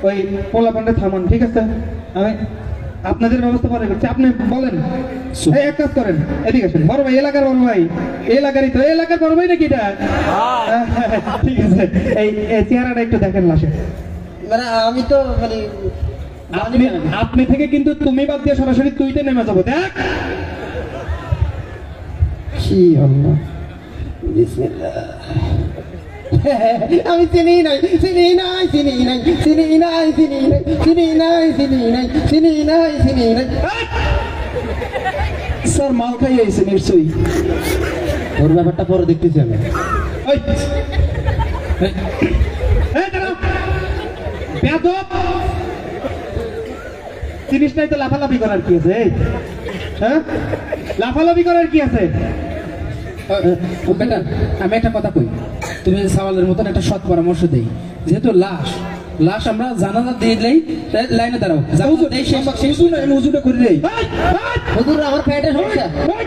ওই পোলাপান্ডে থামান, ঠিক আছে? আমি আপনাদের ব্যবস্থা পরে করছি, আপনি বলেন। এই এক কাজ করেন, এদিকে আসেন। বড় ভাই, এলাকার বড় ভাই, এলাকারই তো, এলাকার বড় ভাই নাকি এটা? ঠিক আছে, এই চেহারাটা একটু দেখেন লাশে। মানে আমি তো মানে আপনি থেকে কিন্তু তুমি বাদ দিয়ে সরাসরি তুইতে নেমে যাবো, দেখ। কি হলো? বিসমিল্লাহ। আমি চিনি নাই, চিনি নাই, চিনি নাই, চিনি নাই, চিনি নাই, চিনি নাই, চিনি নাই, চিনি নাই, চিনি নাই। স্যার, মাল খাই আইছে নিশ্চয়ই। ওর ব্যাপারটা পরে দেখতেছি আমি। এই, এই দাঁড়াও। বেয়াদব। জিনিস নাই তো লাফালাফি করার কি আছে? এই, হ্যাঁ, লাফালাফি করার কি আছে? বেটা আমি একটা কথা কই, তুমি সওয়ালের মতন একটা সৎ পরামর্শ দেই, যেহেতু লাশ আমরা জানাজা দিয়ে দিলেই লাইনে দাঁড়াও, জানাজা দেই শেষ হুজুর আমি হুজুরটা করে দেই। এই, এই, হুজুর আমার পেটে সমস্যা। এই,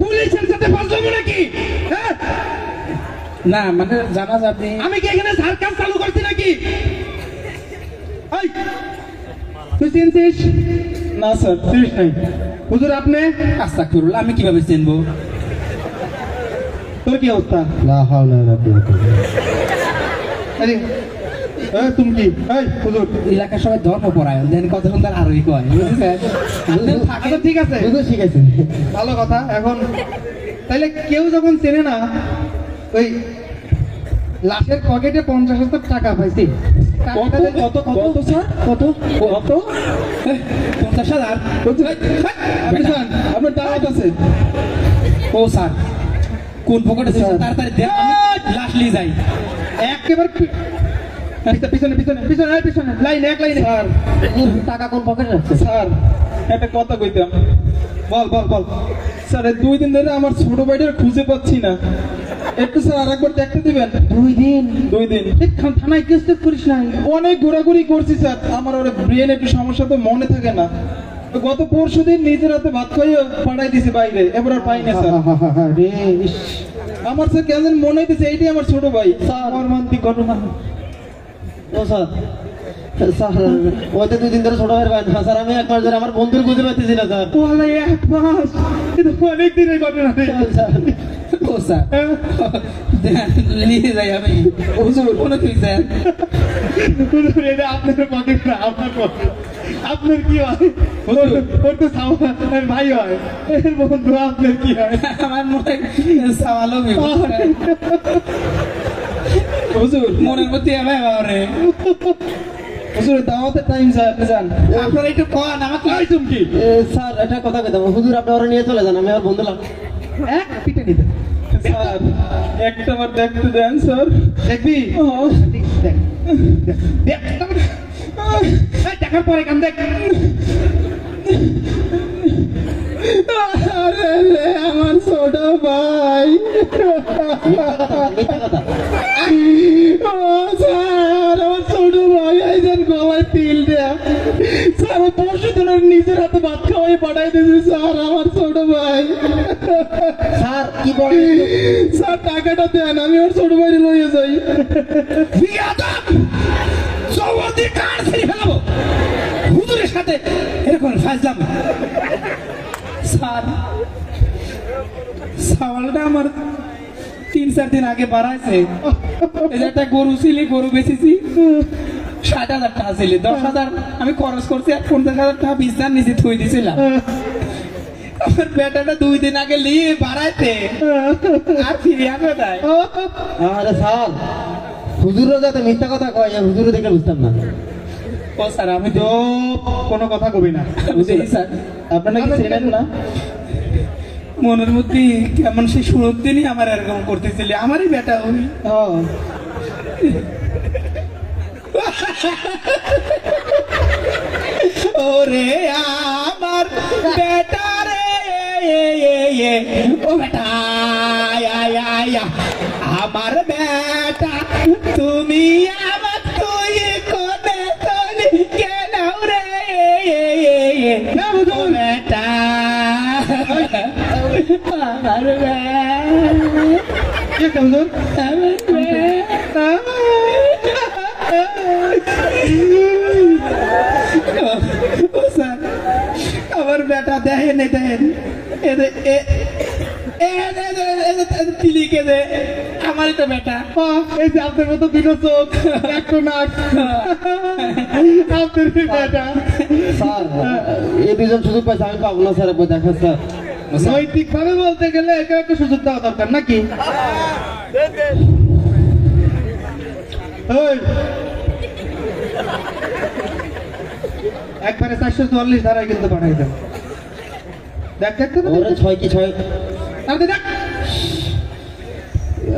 পুলিশের সাথে ফাজলামো নাকি? হ্যাঁ, না মানে জানাজা আপনি আমি কি এখানে সার্কাস চালু করছি নাকি? এই, তুই চিনছিস? না স্যার। চিনিস নাই? হুজুর আপনি? আস্তাগফিরুল্লাহ, আমি কিভাবে চিনবো? তোর কি অবস্থা? লা হাওলা ওয়ালা কুওয়াতা আরে, এই, তুমি কি? এই, হুজুর। এলাকার সবাই ধর্মপরায়ণ, দেন কত সুন্দর আরোই কয়, বুঝেছেন? আপনি আচ্ছা, থাকেন ঠিক আছে, হুজুর শিখাইছে। ভালো কথা। এখন তাইলে কেউ যখন চেনে না, ওই লাশের পকেটে 50,000 টাকা পাইছি, কত কত কত স্যার? কত কত? 50,000? আপনি যান, আপনার দাওয়াত আছে। ও স্যার, কোন পকেটে দিয়েছেন? তাড়াতাড়ি দেন, আমি লাশ নিয়ে যাই। একেবারে পিছনে পিছনে পিছনে এই পিছনে লাইন, এক লাইনে। স্যার হুজুর টাকা কোন পকেটে রাখছে? স্যার একটা কথা কইতাম। বল বল বল। স্যার এই 2 দিন ধরে আমার ছোট ভাইটার খুঁজে পাচ্ছি না, একটু স্যার আরেকবার দেখতে দিবেন। 2 দিন 2 দিন এই থানায় কেস টেস করিস নাই? অনেক ঘোরাঘুরি করছি স্যার, আমার ওর ব্রেন একটু সমস্যা তো মনে থাকে না। গত পরশুদিন নিজের হাতে ভাত খাইয়ে পাঠাই দিছি বাইরে, এবার আর পাই না স্যার। রে ইস, আমার স্যার কেন জানি মনে হইতেছে এইটাই আমার ছোট ভাই। মর্মান্তিক ঘটনা। ও স্যার, স্যার ওই তো 2 দিন ধরে ছোট ভাইয়ের বাইন। স্যার আমি 1 মাস ধরে আমার বন্ধুর খুঁজে পাচ্ছি না স্যার। ওয়ালাই 1 মাস, এটা অনেক দিনের ঘটনা রে। স্যার ও স্যার, দেন, নিয়ে যাই আমি। হুজুর কোনো কি স্যার? হুজুর এটা আপনার পকেট না, আপনার পকেট। আপনার কি হয়? ওর তো সাওয়াল ভাই হয়, এর বন্ধু। আপনার কি হয়? আমার মনে সওয়ালও হুজুর মনের মধ্যে এবার বাবারে, হুজুর দাওয়াতের টাইম স্যার, আপনি যান। আপনারা একটু কন আমাকে। এই চুমকি, স্যার একটা কথা কইতাম, হুজুর আপনি ওরা নিয়ে চলে যান, আমি আমার বন্ধু লাগবে। এক পিটে নিতে স্যার একটা বার দেখতে দেন স্যার। দেখবি? ও, দেখ দেখ দেখ, এই দেখার পরে কান দেখ। আরে রে, আমার ছোট ভাই। মিথ্যা কথা। ও স্যার, আমার ছোট ভাই আইছেন গলায় তিল দেয়া। স্যার ও পরশু দিন ওর নিজের হাতে ভাত খাওয়াই পাঠাই দিয়েছে স্যার, আমার ছোট ভাই। স্যার কি বলেন? স্যার টাকাটা দেন, আমি ওর ছোট ভাই লইয়ে যাই। বিয়াদব! সওয়ালদের কান ছিঁড়ে ফেলাবো। হুজুরের সাথে এরকম ফাজলাম। স্যার, সওয়ালটা আমার 3-4 দিন আগে বাড়াইছে। এই যে একটা গরু ছিল, গরু বেচেছি, 60,000 টাকা ছিল। 10,000 আমি খরচ করছি, আর 50,000 টাকা বিছানার নিচে থুই দিছিলাম। আমার বেটাটা 2 দিন আগে নিয়ে বাড়াইতে আর ফিরে আসবে তাই। আরে স্যার, হুজুরও যাতে মিথ্যা কথা কয়, আর হুজুরও দেখে বুঝতাম না। ও স্যার, আমি তো কোনো কথা কবি না। বুঝি স্যার, আপনারা কি চেনেন না? মনের মধ্যে কেমন সেই শুরুর দিনই আমার এরকম করতেছিল, আমারই বেটা ওই। ওরে আমার বেটা রে, ও বেটা, আমার বেটা, তুমি আমার তুই কোনে তলি কেন রে, ও বেটা, আমার বেটা, কি হুজুর? আমার বেটা। ও স্যার, আমার বেটা দেখেন, দেখেন তিলিকে দে, আমারই তো বেটা। এই যে আপনার মতো 2 চোখ, একটা নাক, আপনার বেটা। স্যার এই 2 জন সুযোগ পাইছে, আমি পাবো না স্যার, একবার দেখা স্যার। নৈতিক ভাবে বলতে গেলে একে একটা সুযোগ দেওয়া দরকার নাকি? ওই, একবারে 444 ধারায় কিন্তু পাঠাই দেন। দেখ দেখ দেখ, ওরে 6 কি 6? দেখ দেখ।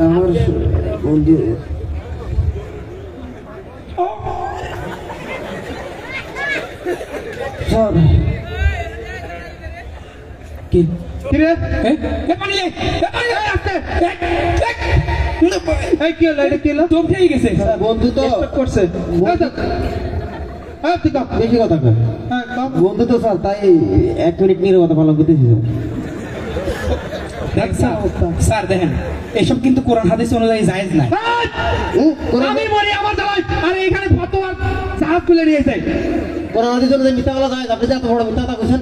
আমার বন্ধু স্যার কি কি রে এ, এ পানি লে, এ পানি লে, আস্তে, এ, এ, এই কি হলো এটা কি হলো দম খেয়ে গেছে বন্ধু তো Stop করছে এই তো। এই তুই কর। বেশি কথা কয় হ্যাঁ, কর। বন্ধু তো স্যার তাই 1 মিনিট নিয়ে কথা ভালো করতেছি দেখ স্যার, স্যার দেখেন এসব কিন্তু কোরআন হাদিস অনুযায়ী জায়েজ নাই। আমি মরি আমার জ্বালায় আরে এখানে ফতোয়া সাহাব তুলে নিয়েছে কোরআন হাদিস অনুযায়ী মিথ্যা বলা যায় আপনি যে এত বড় মিথ্যা কথা কইছেন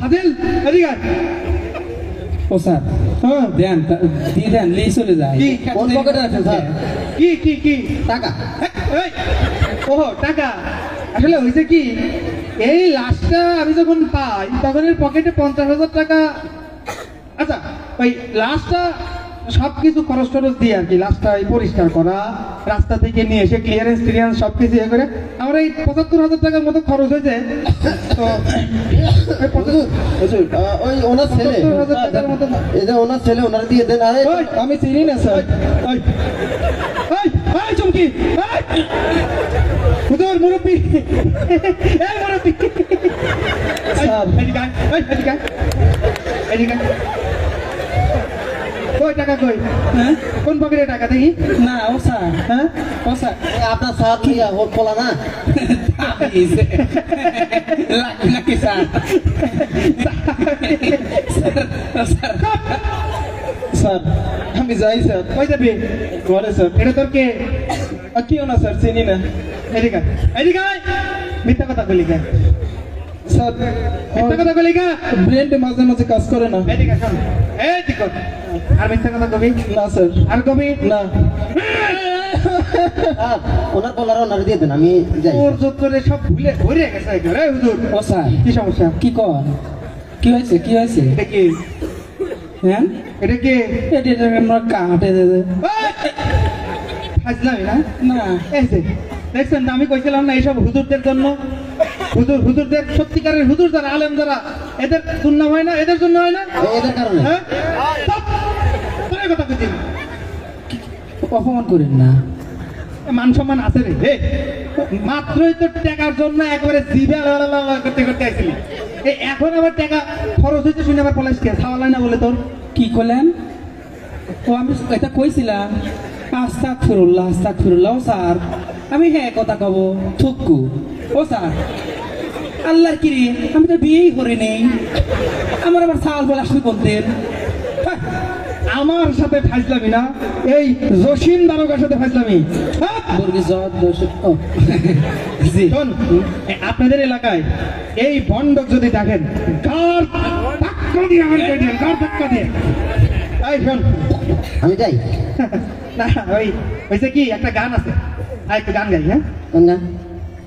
ফাজিল এদিকে আয়। ও স্যার হ্যাঁ দেন দিয়ে দেন লেই চলে যায় কি? কোন পকেটে রাখছেন স্যার কি কি কি টাকা এই ওহো টাকা আসলে হয়েছে কি এই লাশটা আমি যখন পাই তখন এর পকেটে 50,000 টাকা আচ্ছা ওই লাশটা সবকিছু খরচ টরচ দিয়ে আর কি লাশটা এই পরিষ্কার করা রাস্তা থেকে নিয়ে এসে ক্লিয়ারেন্স টিলিয়ারেন্স সবকিছু ইয়ে করে আমার এই 75,000 টাকার মতো খরচ হয়েছে তো এই 75,000 ওই ওনার ছেলে 75,000 টাকার মতো এই যে ওনার ছেলে ওনার দিয়ে দেন আরে ওই, আমি চিনি না স্যার ওই ওই চুমকি ওই হুজুর মুরব্বি এই মুরব্বি স্যার এদিকে আয়, এই এদিকে আয়, এদিকে আয়। কই টাকা কই হ্যাঁ কোন পকেটে টাকা দেখি না ও স্যার হ্যাঁ ও স্যার আপনার সাথ নিয়ে হোক পোলা না লাগবে নাকি স্যার স্যার স্যার আমি যাই স্যার কই যাবি ঘরে স্যার এটা তোর কে কেউ না স্যার চিনি না এদিকে আয়, এদিকে আয়। মিথ্যা কথা বলি কেন স্যার মিথ্যা কথা বলি কেন ব্রেনটা মাঝে মাঝে কাজ করে না এদিকে শোন এই দিক আর মিথ্যা কথা কবি না স্যার আর কবি না ওনার পোলার ওনার দিয়ে দেন আমি যাই ওর যত্তরে সব ভুলে ভরে গেছে একেবারে এই হুজুর ও স্যার কি সমস্যা কি কর কি হয়েছে কি হয়েছে এটা কি হ্যাঁ এটা কি এটা আমরা কাটে দে ফাজলামি না না এই যে দেখছেন না, আমি কইছিলাম না এইসব হুজুরদের জন্য হুজুরদের সত্যিকারের হুজুর যারা আলেম যারা এদের জন্য হয় না এদের জন্য হয় না এদের কারণে হ্যাঁ সব তোর এই কথা কইছি অপমান করেন না মান সম্মান আছে রে হে মাত্রই তো টাকার জন্য একবারে জিভে করতে করতে আইছিলি এই এখন আবার টাকা খরচ হইতে শুনে আবার পলাইস কে খাওয়ালাই না বলে তোর কি করলেন ও আমি এটা কইছিলাম আস্তাগফিরুল্লাহ ও স্যার আমি হ্যাঁ কথা কব থুকু ও স্যার আল্লাহর কিরে আমি তো বিয়েই করি নেই আমার আবার সাল বলে আসবে কোনদিন আমার সাথে ফাজলামি না এই জসিম দারোগার সাথে ফাজলামি হ্যাঁ? জি শোন আপনাদের এলাকায় এই বন্ডক যদি দেখেন গার ধাক্কা দিয়ে আমার কই দিন গার ধাক্কা দিয়ে এই শোন আমি যাই না ওই হয়েছে কি একটা গান আছে আর একটু গান গাই হ্যাঁ কোন গান?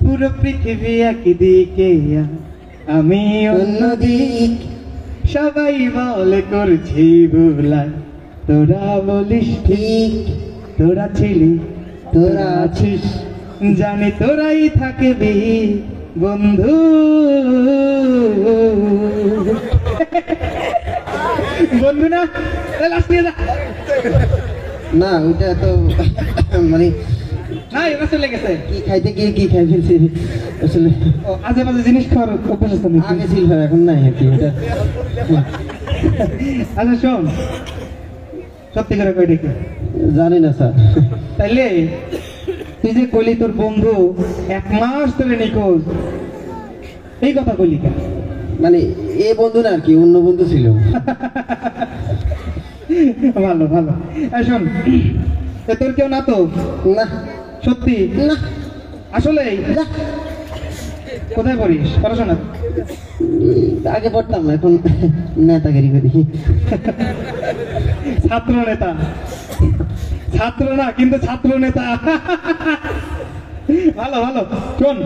পুরো পৃথিবী একদিকে আমি অন্যদিক সবাই বলে করছি ভুলা তোরা বলিস ঠিক তোরা ছিলি তোরা আছিস জানি তোরাই থাকবি বন্ধু বন্ধু না লাস্ট নিয়ে যা না ওইটা তো মানে না এবার চলে গেছে কি খাইতে গিয়ে কি খাই ফেলছি আসলে ও, আজে বাজে জিনিস খাওয়ার অভ্যাস আছে নাকি? আগে ছিল এখন নাই আর কি এটা আচ্ছা শোন সত্যি করে কই দেখি জানি না স্যার তাইলে তুই যে কইলি তোর বন্ধু 1 মাস ধরে নিখোঁজ এই কথা কইলি কেন মানে এ বন্ধু না আর কি অন্য বন্ধু ছিল ভালো ভালো এই শোন এ তোর কেউ না তো না সত্যি না আসলে না কোথায় পড়িস পড়াশোনা আগে পড়তাম এখন নেতাগিরি করি ছাত্র নেতা ছাত্র না কিন্তু ছাত্র নেতা ভালো ভালো শোন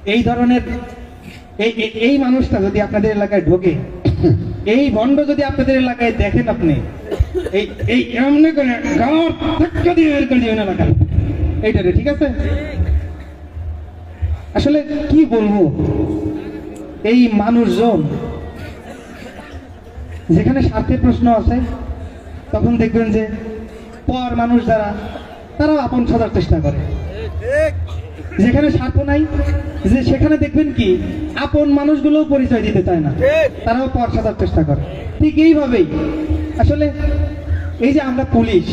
এই ধরনের এই মানুষটা যদি আপনাদের এলাকায় ঢোকে এই ভণ্ড যদি আপনাদের এলাকায় দেখেন আপনি এই এই এমনি করে গাঁর ধাক্কা দিয়ে বের করে দিবেন এলাকায় এইটারে ঠিক আছে আসলে কি বলবো এই মানুষজন যেখানে স্বার্থের প্রশ্ন আসে তখন দেখবেন যে পর মানুষ যারা তারাও আপন সাজার চেষ্টা করে। যেখানে স্বার্থ নাই যে সেখানে দেখবেন কি আপন মানুষগুলোও পরিচয় দিতে চায় না, তারাও পর সাজার চেষ্টা করে। ঠিক এইভাবেই আসলে এই যে আমরা পুলিশ,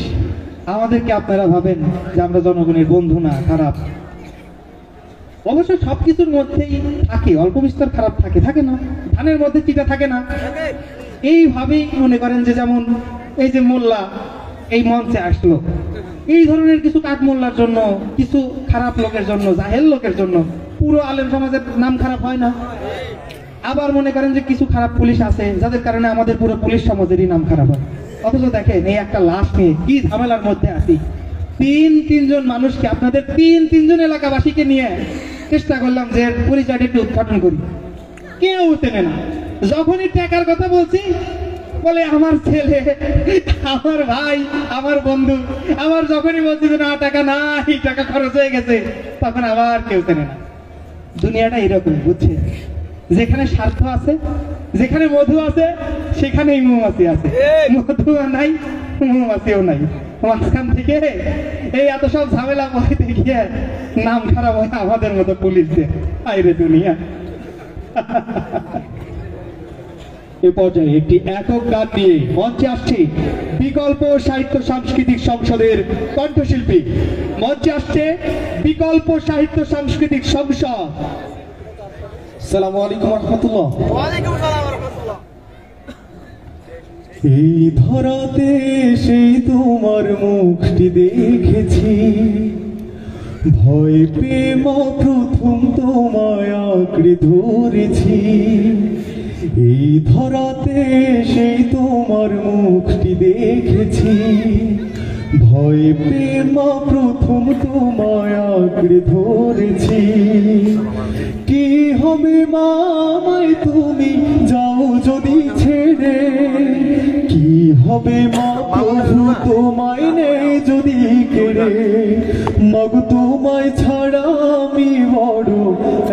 আমাদেরকে আপনারা ভাবেন যে আমরা জনগণের বন্ধু না, খারাপ। অবশ্য সবকিছুর মধ্যেই থাকে অল্প বিস্তর খারাপ থাকে না, ধানের মধ্যে চিটা থাকে না। এইভাবেই মনে করেন যে যেমন এই যে মোল্লা এই মঞ্চে আসলো, এই ধরনের কিছু কাঠ মোল্লার জন্য, কিছু খারাপ লোকের জন্য, জাহেল লোকের জন্য পুরো আলেম সমাজের নাম খারাপ হয় না। আবার মনে করেন যে কিছু খারাপ পুলিশ আছে যাদের কারণে আমাদের পুরো পুলিশ সমাজেরই নাম খারাপ হয়। অথচ দেখেন এই একটা লাশ নিয়ে কি ঝামেলার মধ্যে আছি। তিনজন মানুষকে, আপনাদের তিনজন এলাকাবাসীকে নিয়ে চেষ্টা করলাম যে পরিচয়টা একটু উদ্ঘাটন করি, কেউ চেনে না। যখনই টাকার কথা বলছি বলে আমার ছেলে, আমার ভাই, আমার বন্ধু। আমার যখনই বলছি যে না টাকা নাই, টাকা খরচ হয়ে গেছে, তখন আবার কেউ চেনে না। দুনিয়াটা এরকম, বুঝছে? যেখানে স্বার্থ আছে, যেখানে মধু আছে, সেখানেই মৌমাছি আছে। মধু নাই, মৌমাছিও নাই। মাঝখান থেকে এই এত সব ঝামেলা করতে গিয়ে নাম খারাপ হয় আমাদের মতো পুলিশদের। আইরে দুনিয়া। এ পর্যায়ে একটি একক গান নিয়ে মঞ্চে আসছে বিকল্প সাহিত্য সাংস্কৃতিক সংসদের কণ্ঠশিল্পী। মঞ্চে আসছে বিকল্প সাহিত্য সাংস্কৃতিক সংসদ। আসসালামু আলাইকুম রহমতুল্লাহ। এই ধরাতে সেই তোমার মুখটি দেখেছি, ভয় পেয়ে মা প্রথম তোমায় আঁকড়ে ধরেছি। এই ধরাতে সেই তোমার মুখটি দেখেছি, ভয় পেয়ে মা প্রথম তোমায় আঁকড়ে ধরেছি। কি হবে মা আমায় তুমি যাও যদি ছেড়ে, কি হবে মা প্রভু তোমায় নেই যদি কেড়ে। মগ তোমায় ছাড়া আমি বড়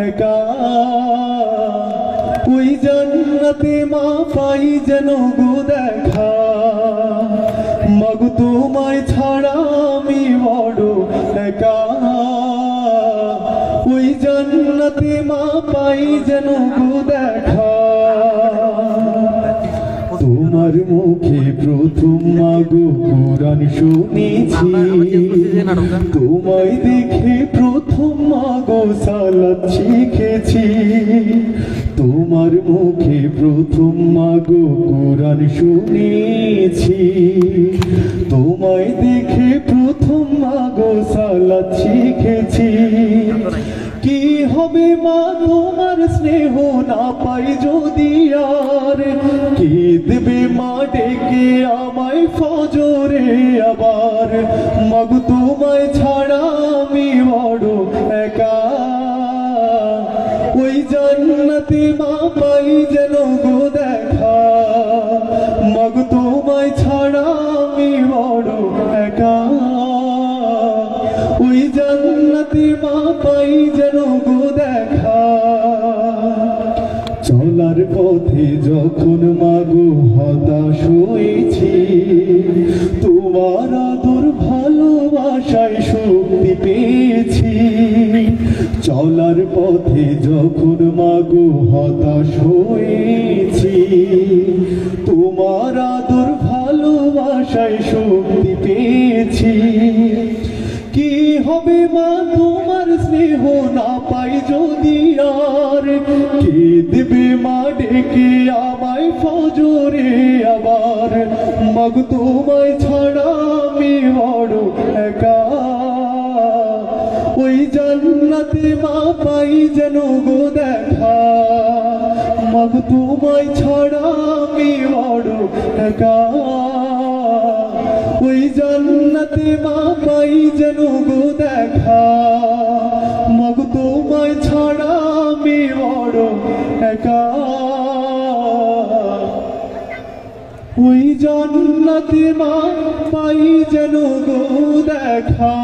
একা, ওই জান্নাতে মা পাই যেন গো দেখা। মগ তোমায় ছাড়া আমি বড় একা, ওই জান্নাতে মা পাই যেন গো দেখা। তোমার মুখে প্রথম মাগো কোরআন শুনেছি, তোমায় দেখে প্রথম মাগো সালাত শিখেছি। তোমার মুখে প্রথম মাগো কোরআন শুনেছি, তোমায় দেখে প্রথম মাগো সালাত শিখেছি। কি হবে মা তোমার স্নেহ না পাই যদি আর, কে দেবে মা ডেকে আমায় ফজরে আবার। মগ তোমায় ছাড়া আমি বড় একা, ওই জান্নাতে মা পাই যেন গো দেখা। মগ তোমায় ছাড়া আমি বড় একা, ওই জান্নাতে মা পাই যেন গো দেখা। চলার পথে যখন মাগো হতাশ হয়েছি, তোমার আদর ভালোবাসায় শক্তি পেয়েছি। চলার পথে যখন মাগো হতাশ হয়েছি, তোমার আদর ভালোবাসায় শক্তি পেয়েছি। কি হবে মা তোমার স্নেহ না পাই যদি আর, কে দেবে মা ডেকে আমায় ফজরে আবার। মগ তোমায় ছাড়া আমি বড় একা, ওই জান্নাতে মা পাই যেন গো দেখা। মগ তোমায় ছাড়া আমি বড় একা, ওই জান্নাতে মা পাই যেন গো দেখা। মগ তোমায় ছাড়া আমি বড় একা, ওই জান্নাতে মা পাই যেন গো দেখা।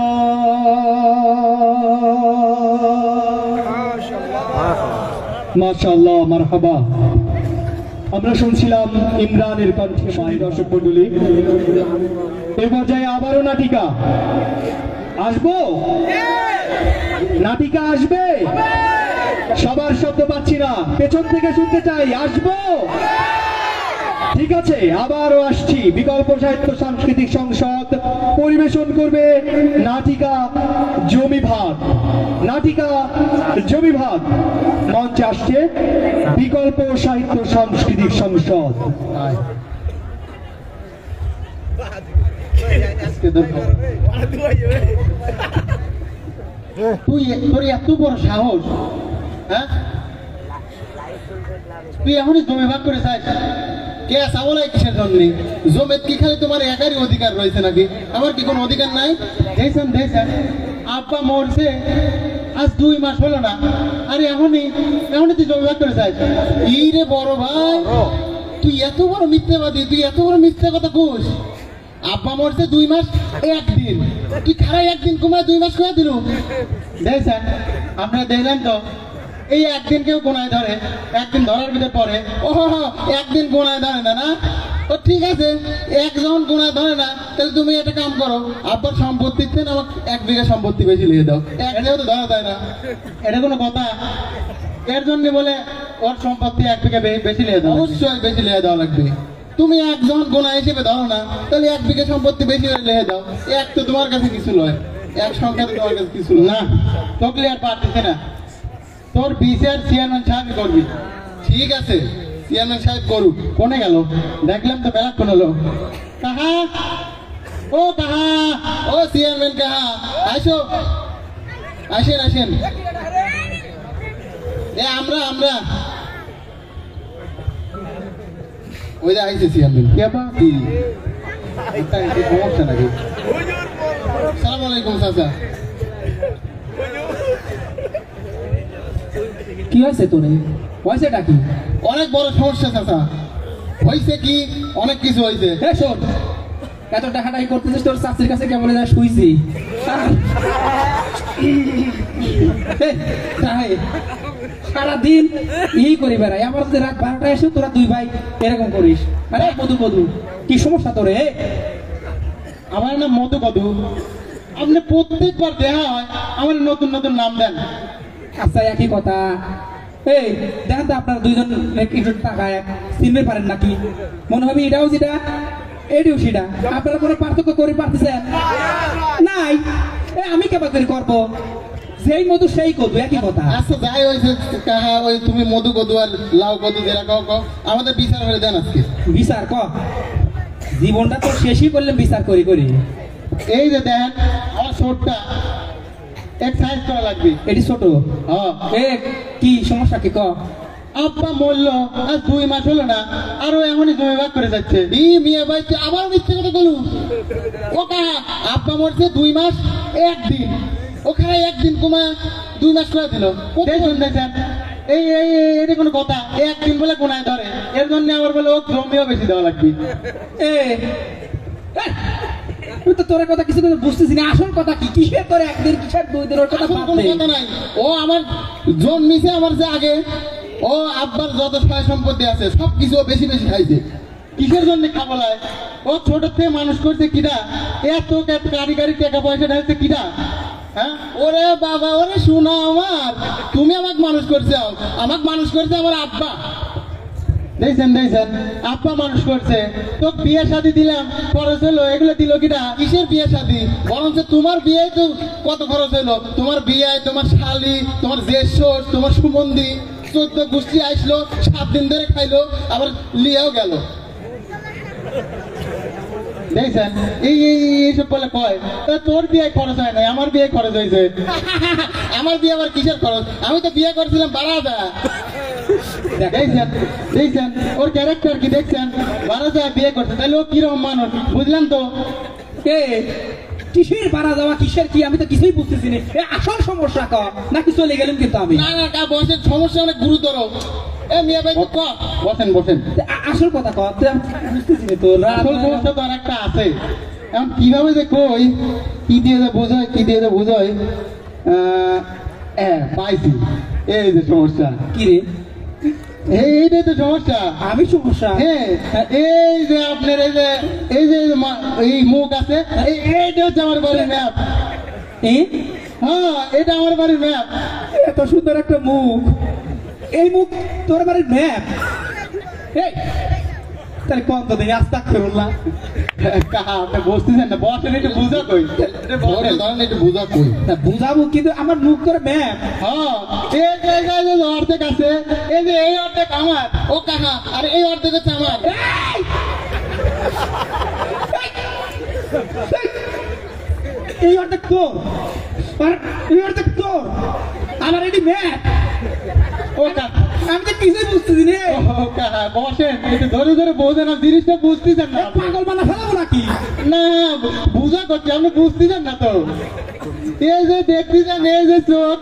মাশাআল্লাহ, মারহাবা। আমরা শুনছিলাম ইমরানের কণ্ঠে মায়ের দর্শক মন্ডলী। এই পর্যায়ে আবারও নাটিকা আসবো, নাটিকা আসবে, সবার শব্দ পাচ্ছি না, পেছন থেকে শুনতে চাই, আসবো। ঠিক আছে, আবারও আসছি। বিকল্প সাহিত্য সাংস্কৃতিক সংসদ পরিবেশন করবে নাটিকা জমি ভাগ। নাটিকা জমি ভাগ মঞ্চে আসছে বিকল্প সাহিত্য সাংস্কৃতিক সংসদ। তুই তোর এত বড় সাহস, হ্যাঁ? তুই এখনই জমি ভাগ করে চাইছ? কে সাবলাই কিসের জন্য? জমির কি খালি তোমার একারই অধিকার রয়েছে নাকি? আমার কি কোনো অধিকার নাই? দেখছেন দেখছেন, আব্বা মরছে আজ 2 মাস হলো না, আরে এখনই তুই জমি ভাগ করে চাইছ? এই রে বড় ভাই, তুই এত বড় মিথ্যাবাদী, তুই এত বড় মিথ্যা কথা কইস। আব্বা মরছে 2 মাস 1 দিন, তুই খারাই 1 দিন কমায় 2 মাস করে দিল। দেখছেন, আপনারা দেখলেন তো, এই 1 দিন কেউ গোনায় ধরে, 1 দিন ধরার ভিতরে পরে, ও 1 দিন গোনায় ধরে না, না? তো ঠিক আছে, 1 যখন গোনায় ধরে না, তাহলে তুমি একটা কাম করো, আব্বার সম্পত্তির থেকে আমাকে 1 বিঘা সম্পত্তি বেশি লিখে দাও। 1 বিঘা তো ধরা যায় না, এটা কোনো কথা? এর জন্য বলে ওর সম্পত্তি 1 বিঘা বেশি লিখে দাও? অবশ্যই বেশি লিখে দেওয়া লাগবে। তুমি 1 যখন গোনা হিসেবে ধরো না, তাহলে 1 বিঘা সম্পত্তি বেশি লিখে দাও। 1 তো তোমার কাছে কিছু নয়, 1 সংখ্যা তো তোমার কাছে কিছু না। তোকে আর পারতেছে না, তোর বিচার চেয়ারম্যান সাহেব করবি। ঠিক আছে, চেয়ারম্যান সাহেব করুক। কোনে গেল? দেখলাম তো বেলা কোন হলো। কাহা ও কাহা, ও চেয়ারম্যান কাহা, আসো, আসেন আসেন। এ আমরা ওই যে আইসে চেয়ারম্যান। কে বা কি সমস্যা নাকি? সালাম আলাইকুম চাচা। কি হয়েছে তোরে? হয়েছেটা কি? অনেক বড় সমস্যা চাচা। হয়েছে কি? অনেক কিছু হয়েছে। এ শোন, এত টাকাটাই করতেছিস, তোর চাষির কাছে কেমন যা শুইছি। সারাদিন এই করি বেড়াই, আমার যদি রাত 12টায় এসে তোরা 2 ভাই এরকম করিস। আরে মধু কি সমস্যা তোরে? আমার নাম মধু কদু। আপনি প্রত্যেকবার দেখা হয় আমার নতুন নতুন নাম দেন। আচ্ছা, একই কথা। এই দেখেন তো, আপনারা 2জন একটু টাকায় চিনতে পারেন নাকি? মনে হবে এটাও যেটা, এটাও সেটা। আপনারা কোনো পার্থক্য করে পারতেছেন নাই? আমি কেবা করে করবো? যেই মধু সেই কদু, একই কথা। আচ্ছা যাই হয়েছে কাহা, ওই তুমি মধু কদু আর লাউ কদু যেটা কও, আমাদের বিচার করে দেন আজকে। বিচার জীবনটা তো শেষই করলাম বিচার করি। এই যে দেন, আমার ছোটটা এক্সারসাইজ করা লাগবে। এটি ছোট। এ কি সমস্যা কি? আব্বা মরল আজ 2 মাস হলো না, আরো এখনই জমি ভাগ করে যাচ্ছে। মিয়া ভাই তুই আবার মিথ্যে কথা বলু। ও কাহা, আব্বা মরছে 2 মাস 1 দিন, ওখানে 1 দিন কমা 2 মাস করে দিল। দেখুন দেখেন, এটা কোনো কথা? 1 দিন বলে কোনায় ধরে, এর জন্য আবার বলে ও জমিও বেশি দেওয়া লাগবে। তোর কথা কিছু বুঝতেছি না। আসল কথা কি? কিসের তোর 1 দিন, কিসের 2 দিন? ওর কথা কোনো কথা নাই। ও আমার জন্মিছে আমার যে আগে, ও আব্বার যত সয় সম্পত্তি আছে সবকিছু বেশি বেশি খাইছে। কিসের জন্য খাবলায়? ও ছোট থেকে মানুষ করছে কিনা, এত কারিগরি টাকা পয়সা ঢালছে কিনা? হ্যাঁ, ওরে বাবা, ওরে শোনা আমার, তুমি আমাকে মানুষ করছে, আমাকে মানুষ করছে আমার আব্বা। দেখছেন আব্বা মানুষ করছে। তো বিয়ে শাদী দিলাম, খরচ হলো, এগুলো দিল কিনা? কিসের বিয়ে শাদী? বরঞ্চ তোমার বিয়ে তো কত খরচ হলো। তোমার বিয়ে, তোমার শালি, তোমার জ্যেষ্ঠ, তোমার সুমন্দি 14 গোষ্ঠী আসলো, 7 দিন ধরে খাইলো, আবার লিয়েও গেল। দেখছেন এইসব বলে কয় তোর বিয়ে খরচ হয় নাই, আমার বিয়ে খরচ হয়েছে। আমার বিয়ে আবার কিসের খরচ? আমি তো বিয়ে করেছিলাম 12,000। দেখছেন ওর ক্যারেক্টার কি? দেখছেন 12,000 বিয়ে করছে, তাহলে ও কিরকম মানুষ বুঝলেন তো? কিসের বাড়া যাওয়া, কিসের কি? আমি তো কিছুই বুঝতেছি না। আসল সমস্যা নাকি চলে গেলাম কিন্তু আমি? না, বয়সের সমস্যা অনেক গুরুতর। মিয়া ভাই বসেন। আসল কথা বুঝতেছি না। তোর আসল সমস্যা তো আর একটা আছে। এখন কিভাবে যে কই, কি দিয়ে যে বোঝায়, পাইছি। এই যে সমস্যা। কি রে? এইটাই তো সমস্যা। আমি সমস্যা? হ্যাঁ, এই যে আপনার এই মুখ আছে, এইটা হচ্ছে আমার বাড়ির ম্যাপ। হ্যাঁ, এটা আমার বাড়ির ম্যাপ। এত সুন্দর একটা মুখ, এই মুখ তোর বাড়ির ম্যাপ? এই তাহলে কম তো দেখি আস্তে ফেরুল্লাহ। কাহা আপনি বসতেছেন না, বসেন একটু বুঝা কই, একটু বুঝা কই। বুঝাবো কিন্তু আমার মুখ তোর ম্যাপ। হ্যাঁ, এই জায়গায় যে অর্ধেক আছে, এই যে এই অর্ধেক আমার, ও কাহা, আর এই অর্ধেক হচ্ছে আমার। এই অর্ধেক তোর, আর এই অর্ধেক তোর, আমার এটি ম্যাপ। ও কাহা, আমি তো কিছুই বুঝতেছি রে। ও কাহা বসেন, একটু ধরে ধরে বোঝেন, আর জিনিসটা বুঝতেছেন না। পাগল বানা ফেলাবো নাকি? না, বুঝা করছি, আপনি বুঝতেছেন না তো। এই যে দেখতেছেন, এই যে চোখ,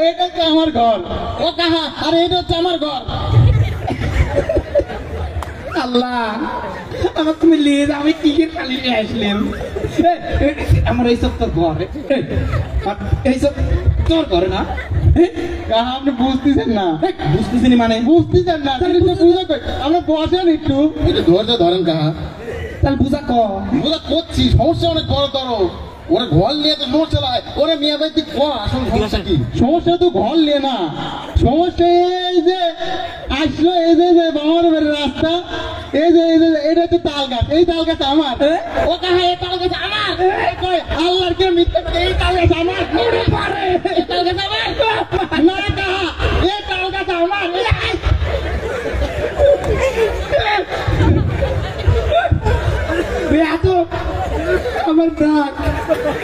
এটা হচ্ছে আমার ঘর। ও কাহা, আর এটা হচ্ছে আমার ঘর। আল্লাহ, আমার তুমি লিয়ে যাও, আমি কি খালি নিয়ে আসলাম। আমার এইসব তোর ঘর, এইসব তোর ঘরে না? কাহা আপনি বুঝতেছেন না, বুঝতেছি মানে বুঝতেছেন না, জিনিসটা বুঝা কই। আমরা বসেন একটু ধৈর্য ধরেন কাহা। তাহলে বুঝা ক বুঝা করছি, সমস্যা অনেক বড় তর। ওরা ঘর নিয়ে তো সমস্যা নাই, ওরা মিয়া ভাই তুই আসল সমস্যা কি? সমস্যা তো ঘর নিয়ে না, সমস্যা এই যে আসলো, এই যে বাবার বাড়ির রাস্তা, এই যে এটা হচ্ছে তাল গাছ, এই তাল গাছ আমার। ও কাহা, এই তাল গাছ আমার। আল্লাহর কে মিথ্যা কথা, এই তাল গাছ আমার। এই তাল গাছ আমার না কাহা, এই তাল গাছ আমার। এত আমার ব্রাক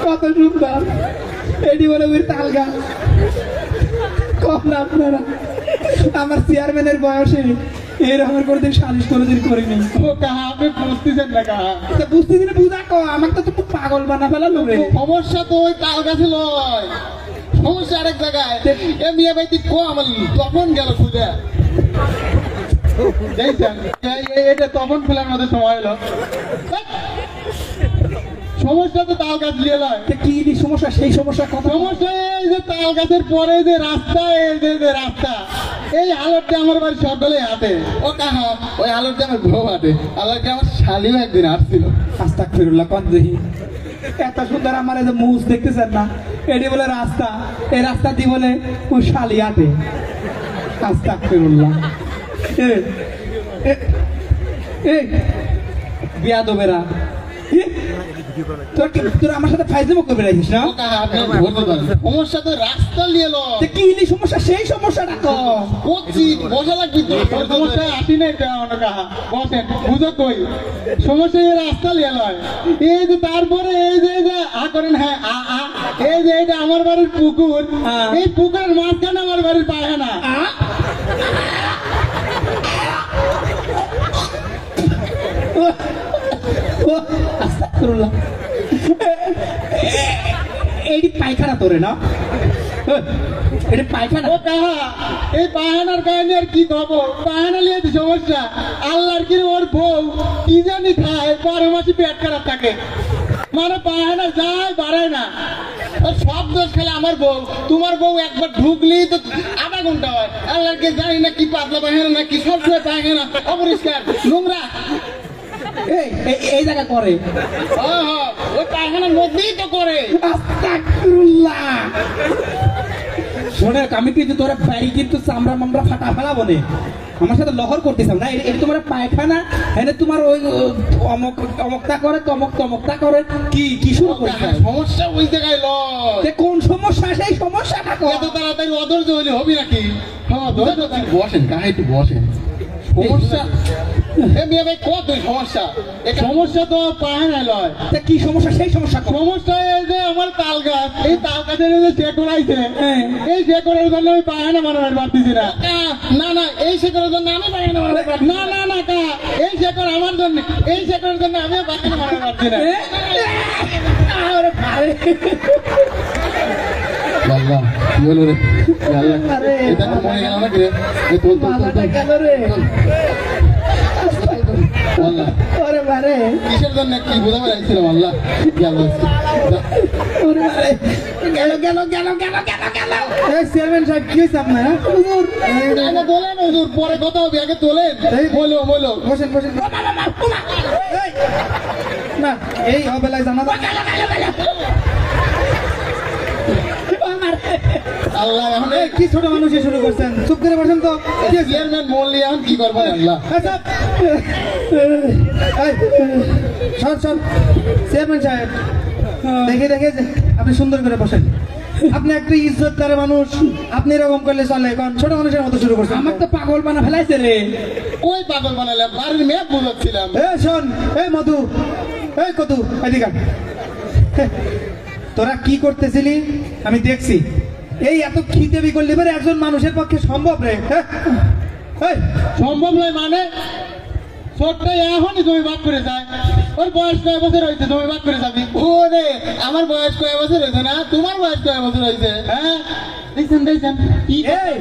কত সুন্দর, এটি বলে ওই তাল গাছ। কম না আপনারা, আমার চেয়ারম্যানের বয়সে এরকম কোনদিন সালিশ কোনদিন করিনি। ও কাহা আপনি বুঝতেছেন না কাহা, বুঝতেছি না, বুঝা ক আমাকে তো তুমি পাগল বানা ফেলালো রে। সমস্যা তো ওই তাল গাছে লয়, সমস্যা আরেক জায়গায়। এ মিয়া ভাই তুই আমার তখন গেল খুঁজে এটা তখন খোলার মধ্যে সময় হলো। সমস্যা তো তাল গাছ নিয়ে লয়। কি সমস্যা? সেই সমস্যা কত? সমস্যা এই যে তাল গাছের পরে যে রাস্তা, এই যে রাস্তা, এই আলোরটা আমার বাড়ি সকলে হাতে। ও কাহা, ওই আলোরটা আমার বউ হাতে। আলোরটা আমার শালিও একদিন আসছিল। আস্তাগফিরুল্লাহ, কোন দেখি এত সুন্দর আমার এই যে মুজ দেখতেছেন না, এটি বলে রাস্তা, এই রাস্তা দিয়ে বলে ওই শালি হাতে। আস্তাগফিরুল্লাহ। বিয়াদবেরা, তোর আমার সাথে ফাইজলামো করবে রাখিস না? সমস্যা তো রাস্তা নিয়ে লয়। কি সমস্যা? সেই সমস্যাটা তো করছি, বসা লাগবে তো। সমস্যা আসি না, এটা অনেক বসেন, বুঝো কই। সমস্যা এই রাস্তা নিয়ে লয়। এই যে তারপরে এই যে করেন, হ্যাঁ এই যে এটা আমার বাড়ির পুকুর, এই পুকুরের মাঝখানে আমার বাড়ির পায়খানা। এইটি পায়খানা তোরে না? এটা পায়খানা? ও কাহা, এই পায়খানার কাহিনী আর কি কবো? পায়খানা নিয়ে তো সমস্যা। আল্লাহর কি ওর বউ কি জানি খায়, 12 মাসে পেট খারাপ থাকে, মানে পায়খানা যায় বাড়ায় না। সব দোষ খেলে আমার বউ। তোমার বউ একবার ঢুকলি তো আধা ঘন্টা হয়। আল্লাহর কে জানি না কি পাতলা পায়খানা না কি, সবসময় পায়খানা অপরিষ্কার নোংরা। এই জায়গা করে ওই পায়খানার মধ্যেই তো করে। আস্তাগফিরুল্লাহ। শোনে, আমি কিন্তু তোরা বাড়ি কিন্তু চামড়া মামড়া ফাটা ফেলাবো না, আমার সাথে লহর করতেছিলাম না। এটা তোমার পায়খানা, হ্যাঁ তোমার ওই অমকটা করে, তমকটা করে, কি শুরু করে? সমস্যা ওই জায়গায় লয়। কোন সমস্যা? সেই সমস্যাটা এত তাড়াতাড়ি অধৈর্য হইলে হবে নাকি? হ্যাঁ ধৈর্য, বসেন কাহা, একটু বসেন। সমস্যা কত সমস্যা? সমস্যা তো পায়খানা লয়। কি সমস্যা? সেই সমস্যা। সমস্যা এই যে আমার তাল গাছ, এই তাল গাছের যে শেকড় আইছে, এই শেকড়ের জন্য আমি পায়খানা বানাতে পারতেছি না। না, এই শেকড়ের জন্য আমি পায়খানা বানাতে পারছি না। না কা, এই শেকড় আমার জন্য, এই শেকড়ের জন্য আমি পায়খানা বানাতে পারছি না। আল্লাহ কি হলো রে? এটা মনে গেল নাকি রে? গেল রে। কিসের জন্য কি বোঝাতে চাইছিলাম? আল্লাহ গেল। এই চেয়ারম্যান সাহেব কি হয়েছে আপনার হ্যাঁ? আগে তোলেন হুজুর, পরে কথা হবে, আগে তোলেন। বলো বলো। বসেন বসেন এই, না এই অবেলায় জানাজা আল্লাহ, এখন এই, কি ছোট মানুষই শুরু করছেন, চুপ করে বসেন তো কি হয়েছে? চেয়ারম্যান বললি এখন কি করবো আল্লাহ। এই, সব। এই, সর সর চেয়ারম্যান সাহেব দেখে দেখে যে আপনি সুন্দর করে বসেন। আপনি একটা ইজ্জতদার মানুষ, আপনি এরকম করলে চলে? কারণ ছোট মানুষের মতো শুরু করছেন। আমার তো পাগল বানা ফেলাইছে রে। কই পাগল বানালাম, বাড়ির ম্যাপ বুঝাচ্ছিলাম। শোন, এই মধু, এই কতু, এদিকে আয়। তোরা কি করতেছিলি আমি দেখছি। এই এত খিদেবি করলে পরে একজন মানুষের পক্ষে সম্ভব রে? হ্যাঁ? এই, সম্ভব নয় মানে? ছোট্ট এখনই জমি ভাগ করে যায়। ওর বয়স কয় বছর হয়েছে জমি ভাগ করে যাবি? ও রে, আমার বয়স কয় বছর হয়েছে না, তোমার বয়স কয় বছর হয়েছে? হ্যাঁ, দেখছেন দেখছেন কি? এই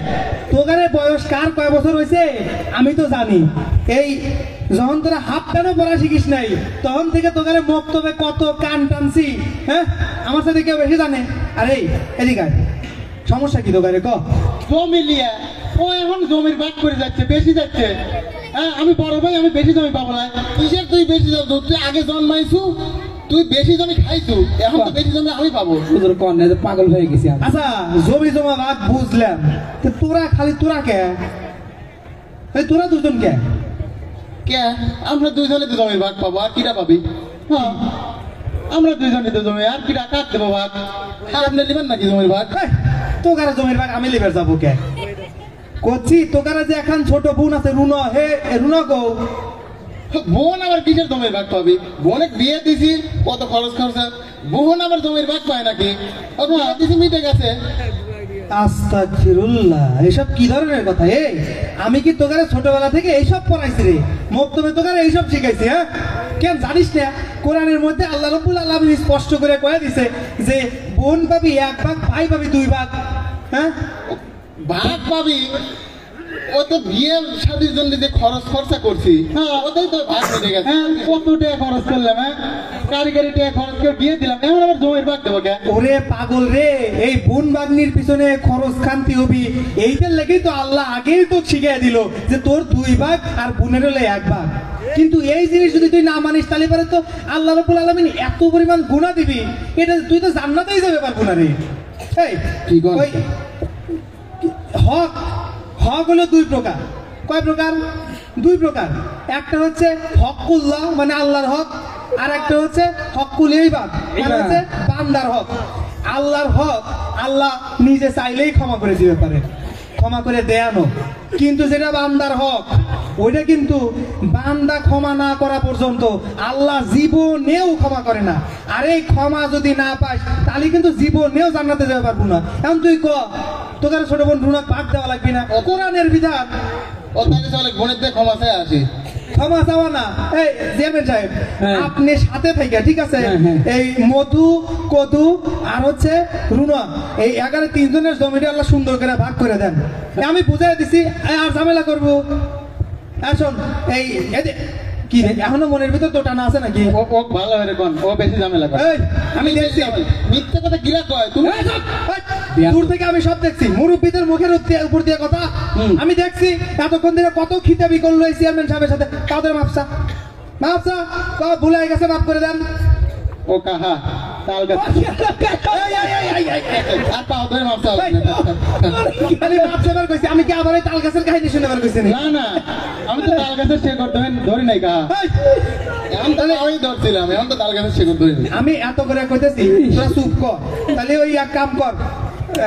তোগারে বয়স কার কয় বছর হয়েছে আমি তো জানি। এই যখন তোরা হাফ প্যান্টও পরা শিখিস নাই তখন থেকে তোগারে মক্তবে কত কান টানছি। হ্যাঁ, আমার সাথে কেউ বেশি জানে? আরে এদিকে আয়। সমস্যা কি তোগারে ক? জমি লিয়া ও এখন জমির ভাগ করে যাচ্ছে, বেশি যাচ্ছে। হ্যাঁ, আমি বড় ভাই, আমি বেশি জমি পাবো না। কিসের তুই বেশি যাচ্ছ? তুই আগে জন্মাইছু, তুই বেশি জমি খাইছু, এখন তো বেশি জমি আমি পাবো। হুজুর কোন না, পাগল হয়ে গেছি আমি। আচ্ছা জমি জমা ভাগ বুঝলাম, তো তোরা খালি তোরা কে? এই তোরা দুজন কে? কে? আমরা দুইজনে তো জমির ভাগ পাবো, আর কিরা পাবি? হ্যাঁ, আমরা দুইজনে তো জমি, আর কিরা কাক দেবো ভাগ? আর আপনি নেবেন নাকি জমির ভাগ? এই, তোগারে জমির ভাগ আমি লিবার যাবো কে? করছি তোগারে যে এখন ছোট বোন আছে রুনা, হে রুনা গো, বোন আবার কিসের জমির ভাগ পাবি? বোনে বিয়ে দিছি, কত খরচ খরচা, বোন আবার জমির ভাগ পায় নাকি? ও বিয়ে দিছি, মিটে গেছে। আস্তাগফিরুল্লাহ, এসব কি ধরনের কথা? এই আমি কি তোগারে ছোটবেলা থেকে এইসব পড়াইছি রে? মক্তবে তোগারে এইসব শিখাইছি? হ্যাঁ, কেন জানিস না কোরআনের মধ্যে আল্লাহ রাব্বুল আলামিন স্পষ্ট করে কয়ে দিছে যে বোন পাবি এক ভাগ, ভাই পাবি দুই ভাগ। হ্যাঁ, ভাগ পাবি, ও তো বিয়ে শাদির জন্য যে খরচ খরচা করছি, হ্যাঁ ওটাই তো ভাগ মিটে গেছে। হ্যাঁ, কত টাকা খরচ করলাম, হ্যাঁ কারিগরি টাকা খরচ করে বিয়ে দিলাম, এখন আবার জমির ভাগ দেবো কে? ওরে পাগল রে, এই বোন বাগনির পিছনে খরচ খান্তি হবি, এইটার লেগেই তো আল্লাহ আগেই তো শিখিয়ে দিল যে তোর দুই ভাগ আর বোনের হলে এক ভাগ। কিন্তু এই জিনিস যদি তুই না মানিস তাহলে পারে তো আল্লাহ রাব্বুল আলামিন এত পরিমাণ গুনাহ দিবি, এটা তুই তো জান্নাতেই যাবে পারবো না রে। এই কি কর? ওই হক, হক হলো দুই প্রকার। কয় প্রকার? দুই প্রকার। একটা হচ্ছে হকুল্লাহ মানে আল্লাহর হক, আর একটা হচ্ছে হকুল ইবাদ মানে হচ্ছে বান্দার হক। আল্লাহর হক আল্লাহ নিজে চাইলেই ক্ষমা করে দিতে পারে, ক্ষমা করে দেয়ানো। কিন্তু যেটা বান্দার হক ওইটা কিন্তু বান্দা ক্ষমা না করা পর্যন্ত আল্লাহ জীবনেও ক্ষমা করে না। আর এই ক্ষমা যদি না পাস তাহলে কিন্তু জীবনেও জান্নাতে যেতে পারবো না। এখন তুই ক তোদের ছোট বোন রুনাক ভাগ দেওয়া লাগবে না? কোরআনের বিধান। ও তাহলে চলে বোনের দিয়ে ক্ষমা চাই আসি। ক্ষমা চাওয়া না। এই চেয়ারম্যান সাহেব হ্যাঁ। আপনি সাথে থেকে ঠিক আছে, হ্যাঁ, হ্যাঁ। এই মধু কদু আর হচ্ছে রুনা এই 11 জনের জমিটা আল্লাহ সুন্দর করে ভাগ করে দেন। আমি বুঝাই দিছি, আর ঝামেলা করবো? শোন এই কি রে, এখনো মনের ভিতর তো টানা আছে নাকি? ও ও ভালো হয়ে কোন, ও বেশি ঝামেলা করে। এই আমি দেখছি, মিথ্যে কথা কিরা কয় তুমি? এই, দূর থেকে আমি সব দেখছি, মুরব্বীদের মুখের উপর দিয়ে কথা আমি দেখছি। এতক্ষণ থেকে কত খিতাবি করলো এই চেয়ারম্যান সাহেবের সাথে, তাদের মাপসা মাপসা ভুলে গেছে, মাফ করে দেন। ও কাহা তাল গাছ আর পাও ধরে মাপতে হবে আমি মাপ সেবার কইছি, আমি কি আবার ওই তাল গাছের কাহিনী শুনেবার কইছি না? না না, আমি তো তাল গাছের শেকড় ধরি নাই কাহা। এই, এখন তাহলে আমি ধরছিলাম, এখন তো তাল গাছের শেকড় ধরি নাই। আমি এত করে কইতেছি তোরা চুপ কর। তাহলে ওই এক কাম কর,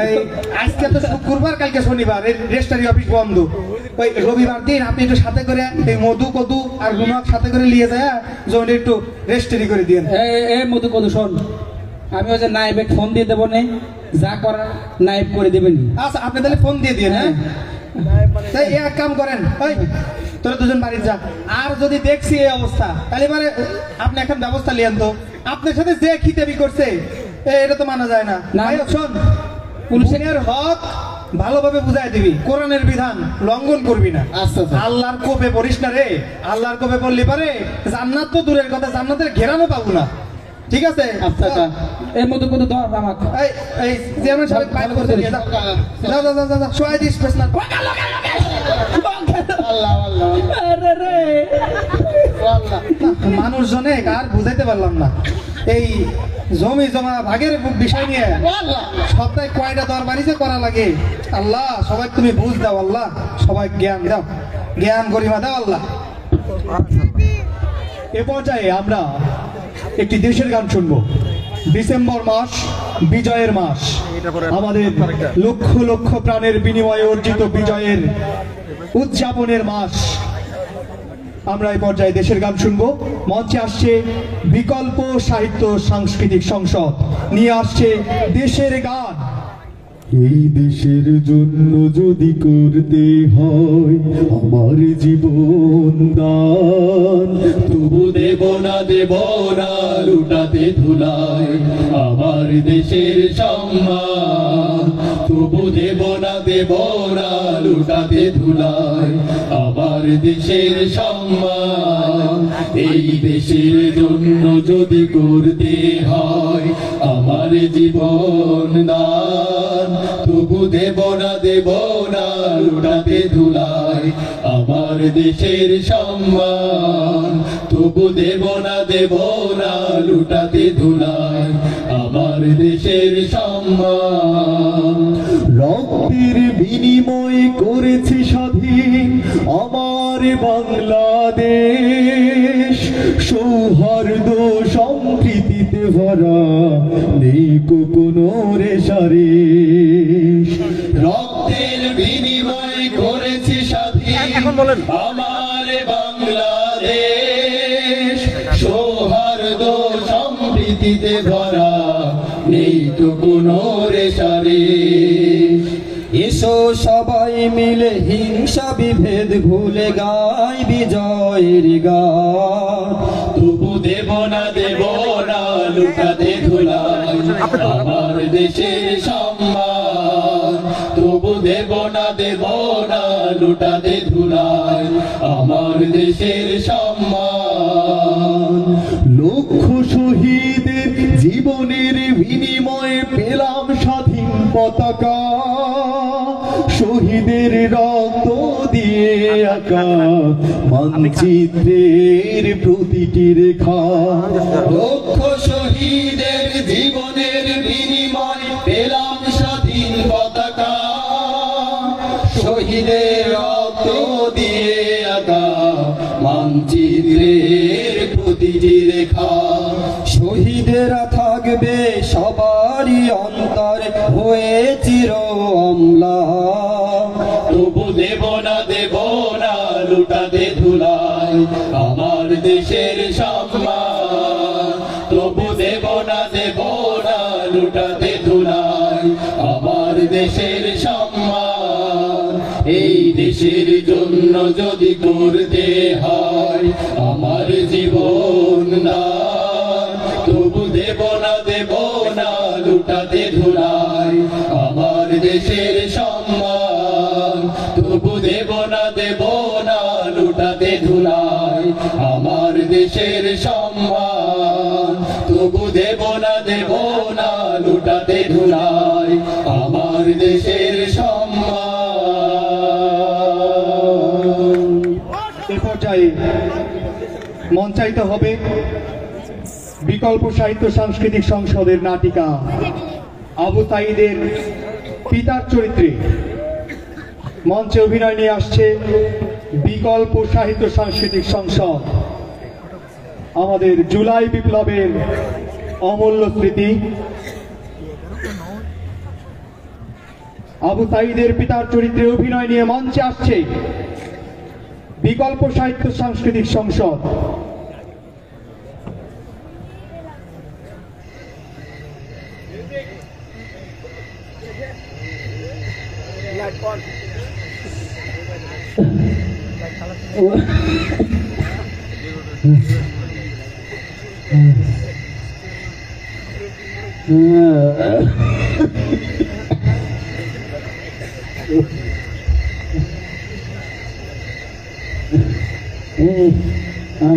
এই আজকে তো শুক্রবার, কালকে শনিবার, রেজিস্ট্রারি অফিস বন্ধ। ওই রবিবার দিন আপনি একটু সাথে করে এই মধু কদু আর গুণক সাথে করে নিয়ে যায় জমিটা একটু রেজিস্ট্রি করে দিয়ে। এ মধু কদু শোন, আমি ওই যে নাইবে ফোন দিয়ে দেবো নে, যা করার নাইব করে দেবেন। আচ্ছা আপনি তাহলে ফোন দিয়ে দিন। হ্যাঁ, তাই এক কাম করেন, ওই তোরা দুজন বাড়ি যা। আর যদি দেখছি এই অবস্থা তাহলে মানে আপনি এখন ব্যবস্থা লিয়েন তো। আপনার সাথে যে খিতাবি করছে এটা তো মানা যায় না। না। ভাই শোন, পুলিশের হক ভালোভাবে বুঝাই দিবি, কোরআনের বিধান লঙ্ঘন করবি না। আচ্ছা, আচ্ছা। আল্লাহর কোপে পড়িস না রে। আল্লাহর কোপে পড়লি পারে জান্নাত তো দূরের কথা, জান্নাতের ঘেরানো পাবো না। ঠিক আছে আচ্ছা এর মধ্যে কোনো দর আমাকে এই এই চেয়ারম্যান সাহেব বাইক করে দিয়ে যা যা যা যা যা সোয়াই দিস পেছনা আল্লাহ আল্লাহ আরে রে আল্লাহ মানুষজনে কার বুঝাইতে পারলাম না এই জমি জমা ভাগের বিষয় নিয়ে আল্লাহ সপ্তাহে কয়টা দরবারি যে করা লাগে আল্লাহ সবাই তুমি বুঝ দাও আল্লাহ সবাই জ্ঞান দাও জ্ঞান গরিমা দাও আল্লাহ এ পর্যায়ে আমরা একটি দেশের গান শুনবো। ডিসেম্বর মাস বিজয়ের মাস, আমাদের লক্ষ লক্ষ প্রাণের বিনিময়ে অর্জিত বিজয়ের উদযাপনের মাস। আমরা এই পর্যায়ে দেশের গান শুনবো। মঞ্চে আসছে বিকল্প সাহিত্য সাংস্কৃতিক সংসদ, নিয়ে আসছে দেশের গান। এই দেশের জন্য যদি করতে হয় আমার জীবন দান, তবু দেব না লুটাতে ধুলায় আমার দেশের সম্মান। তবু দেব না লুটাতে ধুলায় আমার দেশের সম্মান। এই দেশের জন্য যদি করতে হয় আমার জীবন দান, তবু দেব না লুটাতে ধুলায় আমার দেশের সম্মান। তবু দেব না লুটাতে ধুলায় আমার দেশের সম্মান। রক্তের বিনিময় করেছি স্বাধীন আমার বাংলাদেশ, সৌহার্দ্য সম্প্রীতিতে ভরা নেই কোনো রেশারেশ। রক্তের বিনিময় করেছি স্বাধীন আমার বাংলাদেশ, সৌহার্দ্য সম্প্রীতিতে ভরা নেই তো কোনো রেশারেশ। এসো সবাই মিলে হিংসা বিভেদ ভুলে গাই বিজয়ের গান। তবু দেব না লুটাতে ধুলায় আমার দেশের সম্মান। তবু দেব না লুটাতে ধুলায় আমার দেশের সম্মান। লক্ষ শহীদের জীবনের বিনিময়ে পেলাম স্বাধীন পতাকা, শহীদের রক্ত দিয়ে আঁকা মানচিত্রের প্রতিটি রেখা। লক্ষ শহীদের জীবনের বিনিময়ে পেলাম স্বাধীন পতাকা, শহীদের রক্ত দিয়ে আঁকা মানচিত্রের প্রতিটি রেখা। শহীদেরা থাকবে সবারই অন্তরে হয়ে চির অম্লান। তবু দেব না লুটাতে ধুলায় আমার দেশের সম্মান। তবু দেব না লুটাতে ধুলায় আমার দেশের সম্মান। এই দেশের জন্য যদি করতে হয় আমার জীবন দান, তবু দেব না লুটাতে ধুলায় আমার দেশের সম্মান। তবু দেব না লুটাতে ধুলায় আমার দেশের সম্মান। তবু দেব না লুটাতে ধুলায় আমার দেশের সম্মান। এ পর্যায়ে মঞ্চায়িত হবে বিকল্প সাহিত্য সাংস্কৃতিক সংসদের নাটিকা আবু সাঈদের পিতার চরিত্রে। মঞ্চে অভিনয় নিয়ে আসছে বিকল্প সাহিত্য সাংস্কৃতিক সংসদ, আমাদের জুলাই বিপ্লবের অমূল্য স্মৃতি। আবু সাঈদের পিতার চরিত্রে অভিনয় নিয়ে মঞ্চে আসছে বিকল্প সাহিত্য সাংস্কৃতিক সংসদ।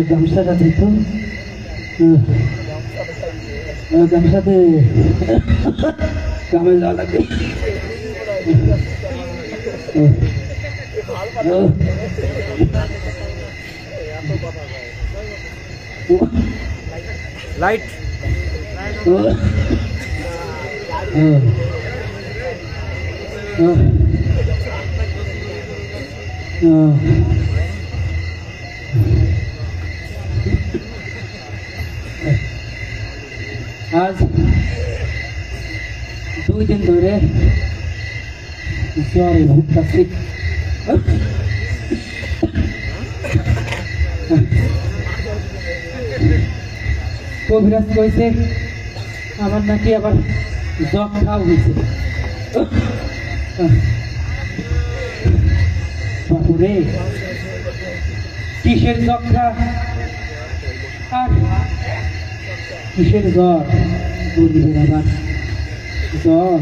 গামছাটা দিত। তার সাথে কামে যাওয়া লাগবে। লাইট আজ 2 দিন ধরে জ্বরে ভুগতাছি। কবিরাজ কইছে আমার নাকি আবার যক্ষা হয়েছে। বাপুরে, কিসের যক্ষা আর কিসের জ্বর? গরিবের আবার জ্বর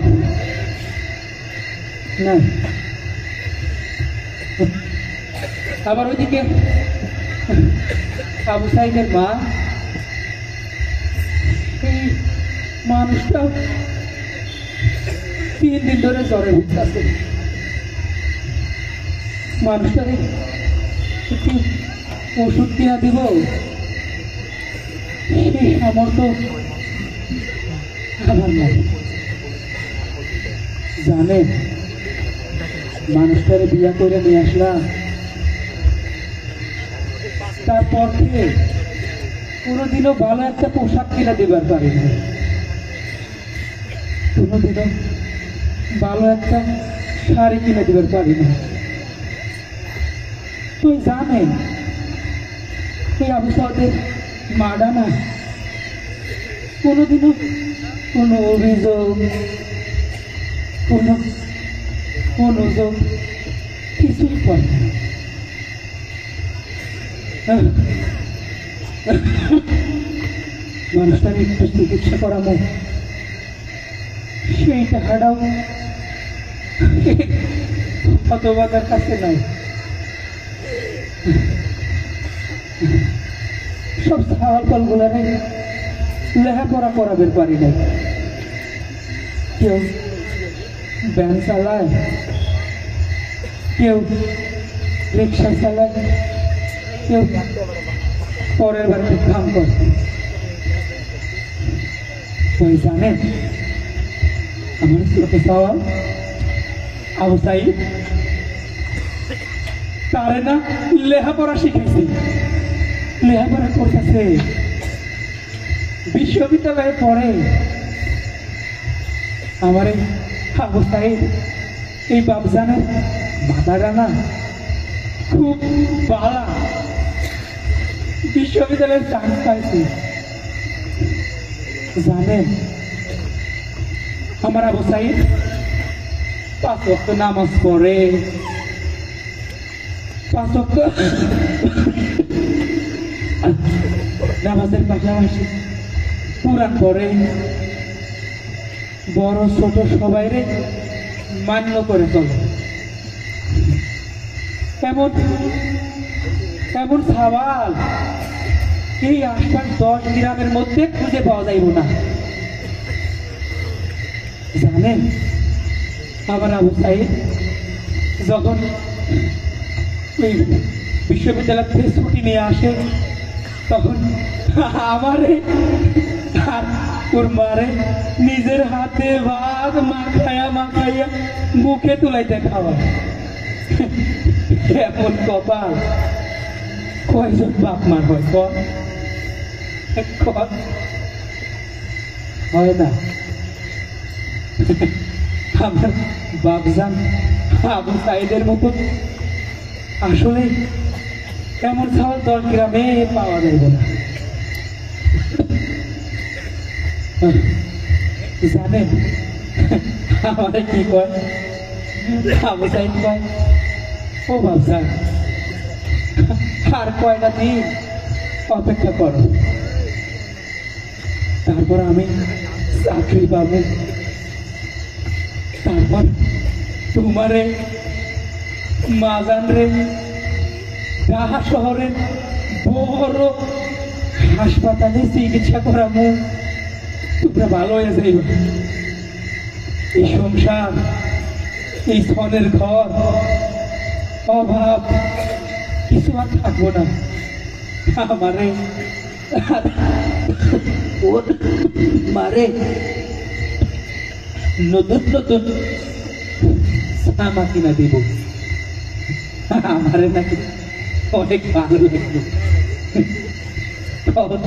না। আবার ওইদিকে আবু সাইদের মা, এই মানুষটা 3 দিন ধরে জ্বরে ভুগতেছে। মানুষটাকে একটু ওষুধ কিনা দিব সেই সামর্থ্য আমার নাই। জানেন, মানুষটারে বিয়া করে নিয়ে আসলাম, তারপর থেকে কোনোদিনও ভালো একটা পোশাক কিনে দেবার পারিনি, কোনোদিনও ভালো একটা শাড়ি কিনে দেবার পারিনি। তুই জানেন এই আবু সাদের মাডা না কোনোদিনও কোনো অভিযোগ, কোনো অনুযোগ কিছুই করে না। মানুষটার একটু চিকিৎসা করাবো, সেই টাকাটাও হতবাগার কাছে নাই। সব সাওয়াল পালগুলা নেই, লেখাপড়া করাবের পারি নাই। কেউ ভ্যান চালায়, কেউ রিক্সা চালায়, কেউ পরের বাড়িতে কাম করে। ওই জানেন আমার ছোট সাওয়াল আবু সাইদ তারে না লেখাপড়া শিখেছে, লেখাপড়া করতেছে, বিশ্ববিদ্যালয়ে পড়ে। আমার এই আবু সাইদ এই বাবজানের মাথাটা না খুব বালা, বিশ্ববিদ্যালয়ের চান্স পাইছে। জানেন আমার আবু সাইদ 5 ওয়াক্ত নামাজ পড়ে, 5 ওয়াক্ত নামাজের পাশাপাশি কুরআন পড়ে, বড় ছোট সবাইরে মান্য করে চলে। এমন এমন সওয়াল এই আশপাশ 10 গ্রামের মধ্যে খুঁজে পাওয়া যাইব না। জানেন আমার আবু সাইদ যখন এই বিশ্ববিদ্যালয় থেকে ছুটি নিয়ে আসে, তখন আমারে আর ওর মারে নিজের হাতে ভাত মাখাইয়া মাখাইয়া মুখে তুলাইতে খাওয়া। এমন কপাল কয়জন বাপ মার হয়? হয় না। আমার বাপজান আবু সাইদের মতো আসলে এমন চাল 10 গ্রামে পাওয়া যাইব না। জানেন আমাদের কি কয়? আবু সাইদ কয়, ও বাপজান আর কয়টা দিন অপেক্ষা করো, তারপর আমি চাকরি পাবো, তারপর তোমারে মাজান রে ঢাকা শহরের বড় হাসপাতালে চিকিৎসা করাবো, তোমরা ভালো হয়ে যাইবা। এই সংসার, এই ছনের ঘর, অভাব কিছু আর থাকবো না। আমারে ওর মারে নতুন নতুন জামা কিনা দিব। আমারে নাকি অনেক ভালো লাগবে। কত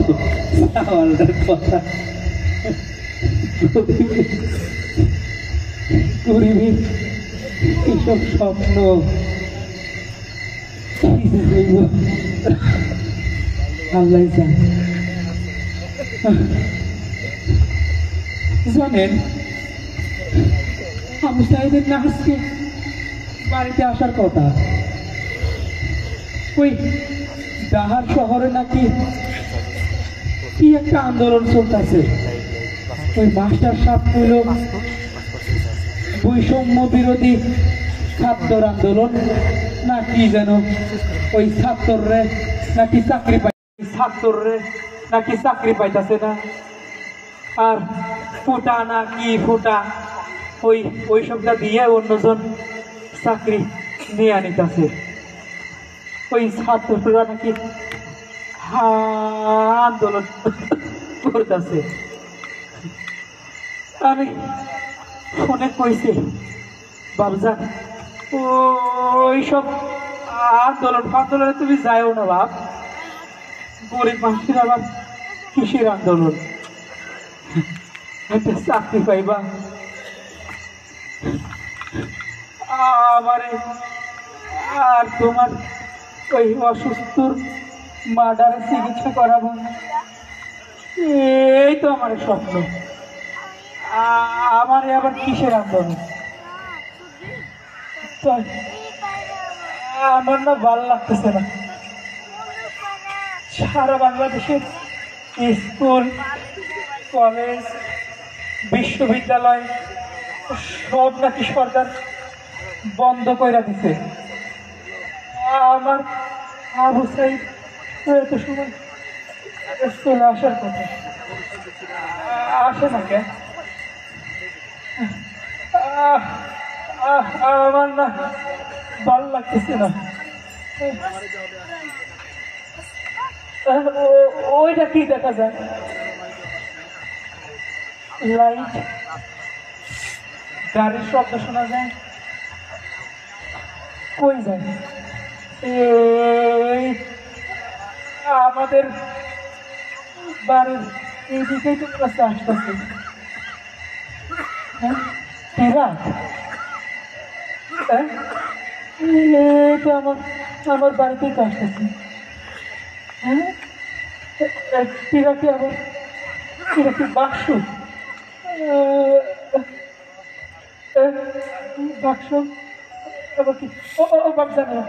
সাওয়ালটার কথা। গরিবের এসব স্বপ্ন কি যে হইব আল্লাহ জানে। জানেন আবু সাইদের না আজকে বাড়িতে আসার কথা। ওই ডাহার শহরে নাকি কি একটা আন্দোলন চলতেছে। ওই মাস্টার সাহেব হইল বৈষম্য বিরোধী ছাত্র আন্দোলন না কি যেন। ওই ছাত্ররে নাকি চাকরি পাইতাছে না। আর ফুটা না কি ফুটা ওই সবটা দিয়ে অন্যজন চাকরি নিয়ে আনিতাছে। ওই ছাত্ররা নাকি আন্দোলন করতেছে। আমি ফোনে কইছি বাবজান ওইসব আন্দোলনে তুমি যাইও না বাপ। গরিব মানুষের আবার কিসের আন্দোলন? একটা চাকরি পাইবা। আমারে আর তোমার ওই অসুস্থ মার্ডারে চিকিৎসা করাবো, এই তো আমার স্বপ্ন। আমারে আবার কিসের আন্দোলন? আমার না ভালো লাগতেছে না। সারা বাংলাদেশের স্কুল, কলেজ, বিশ্ববিদ্যালয় সব নাকি সরকার বন্ধ করে দিছে। আমার আবু সাইদ এত সময় চলে আসার কথা, আসে না কেন? আমার না ভালো লাগতেছে না। ওইটা কি দেখা যায়? লাইট, গাড়ির শব্দ শোনা যায়। কই যায়? এই আমাদের বাড়ির এইদিকেই তো রাস্তা আসতেছে। এই তো আমার বাড়িতেই তো আসতেছে। হ্যাঁ, এরা কি বাক্স? বাক্স আবার কি? ও বাপ জানে না।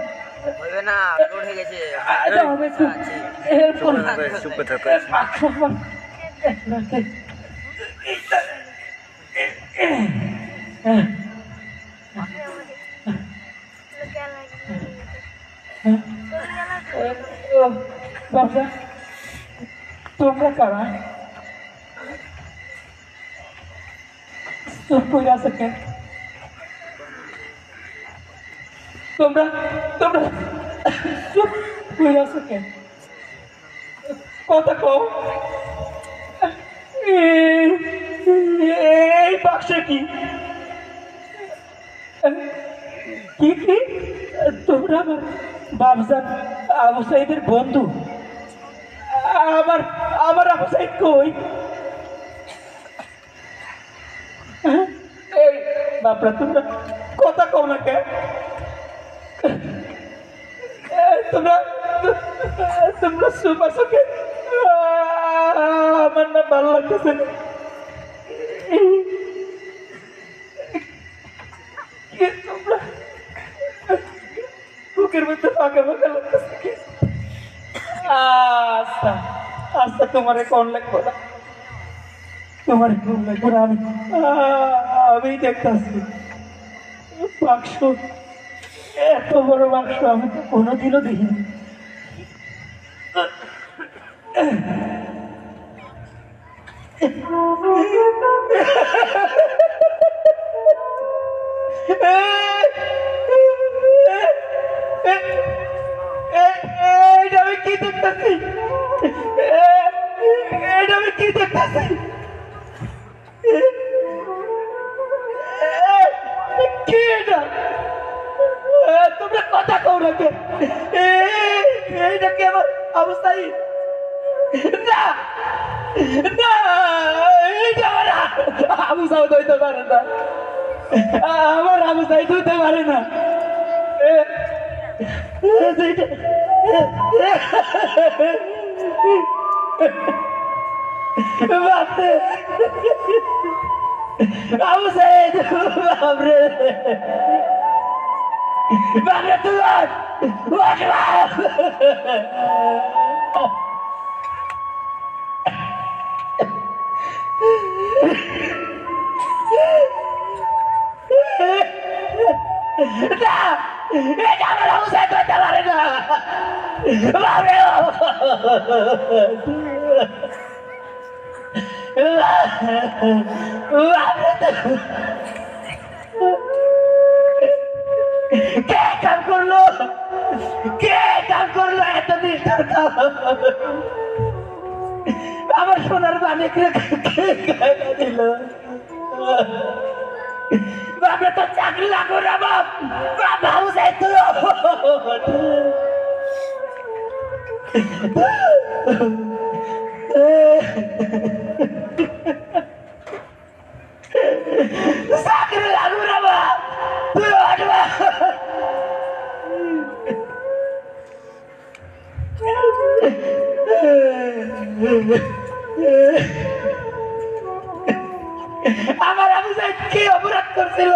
বাবা তোমরা কারা? চুপ করে আছে কেন? তোমরা চুপ করে আছে কেন? কথা কও। এই বাক্সে কি? কি কি? তোমরা আমার বাবজান আবু সাইদের বন্ধু? আমার আবু সাইদ কই? এই বাপরা তোমরা কথা কও না কেন? তোমরা চুপ আছো কেন? আমার না ভালো লাগতেছে না। তোমরা বুকের মধ্যে ফাঁকা ফাঁকা লাগতেছে কি? আচ্ছা আচ্ছা, তোমার কোন লাগবো না, তোমার কোন লাগবো না। আমি দেখতেছি বাক্স, এত বড় বাক্স আমি তো কোনোদিনও দেখিনি। এটা আমি কি দেখতেছি? এটা আমি কি দেখতেছি? কি এটা? তোমরা কথা কও না কে? এইটা কি আমার অবস্থায়? না না, এইটা আমার আবু সাউদ হইতে পারে না, আমার আবু সাইদ হইতে পারে না। বাপরে আবু সাইদ, বাপরে বাপরে, তুই না, এটা আমার আবু সাইদ হইতে পারে না, বাপরে কে কাম করলো? কে কাম করলো? এত নিষ্ঠুর কাম আমার সোনার মানিকরে কে গায়ে দিল? বাপরে তো চাকরি লাগো না বাপ, বাপ ভাবু যাই তো চাকরি লাগো না বাপ, তুই উঠবা। আমার আবু সাইদ কি অপরাধ করছিল?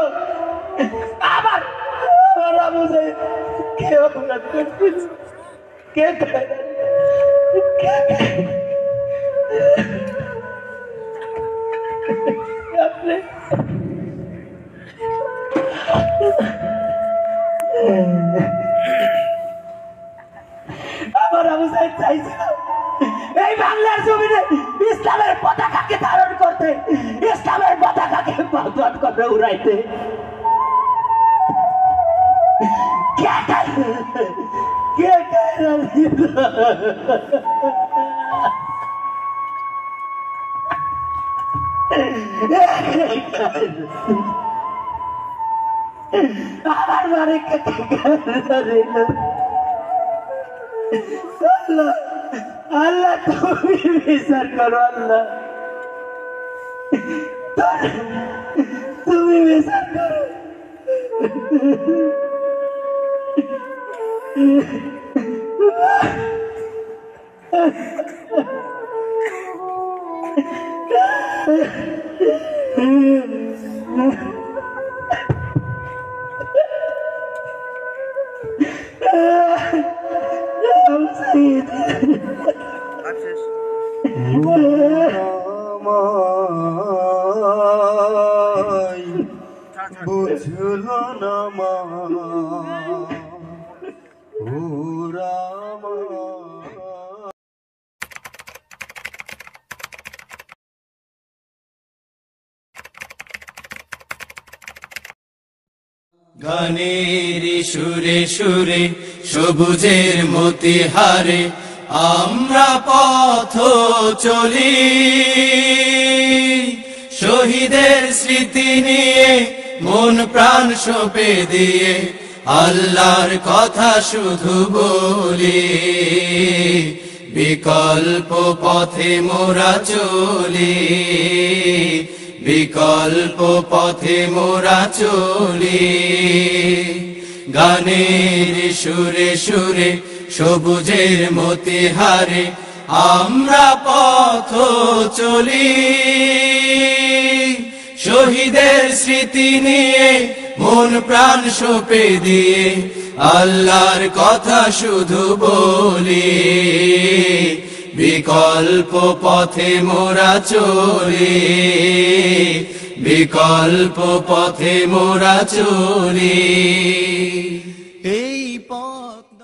আমার আবু সাইদ কি অপরাধ করছিল? কে আপনি আমার আবু সাইদ চাইছিল এই বাংলার জমিনে ইসলামের পতাকাকে ধারণ করতে, ইসলামের পতাকাকে বরবাদ করে উড়াইতে। আমার মানিককে আল্লাহ, আল্লাহ তুমি বিচার করো, আল্লাহ তুমি বিচার করো। বুঝল না মা গানের সুরে সুরে সবুজের মতিহারে আমরা পথ চলি, শহীদের স্মৃতি নিয়ে মন প্রাণ সঁপে দিয়ে আল্লাহর কথা শুধু বলি। বিকল্প পথে মোরা চলি, বিকল্প পথে মোরা চলি। গানের সুরে সুরে সবুজের মতিহারে আমরা পথ চলি, শহীদের স্মৃতি নিয়ে মন প্রাণ সঁপে দিয়ে আল্লাহর কথা শুধু বলি। বিকল্প পথে মোরা চলি, বিকল্প পথে মোরা চলি। এই পথ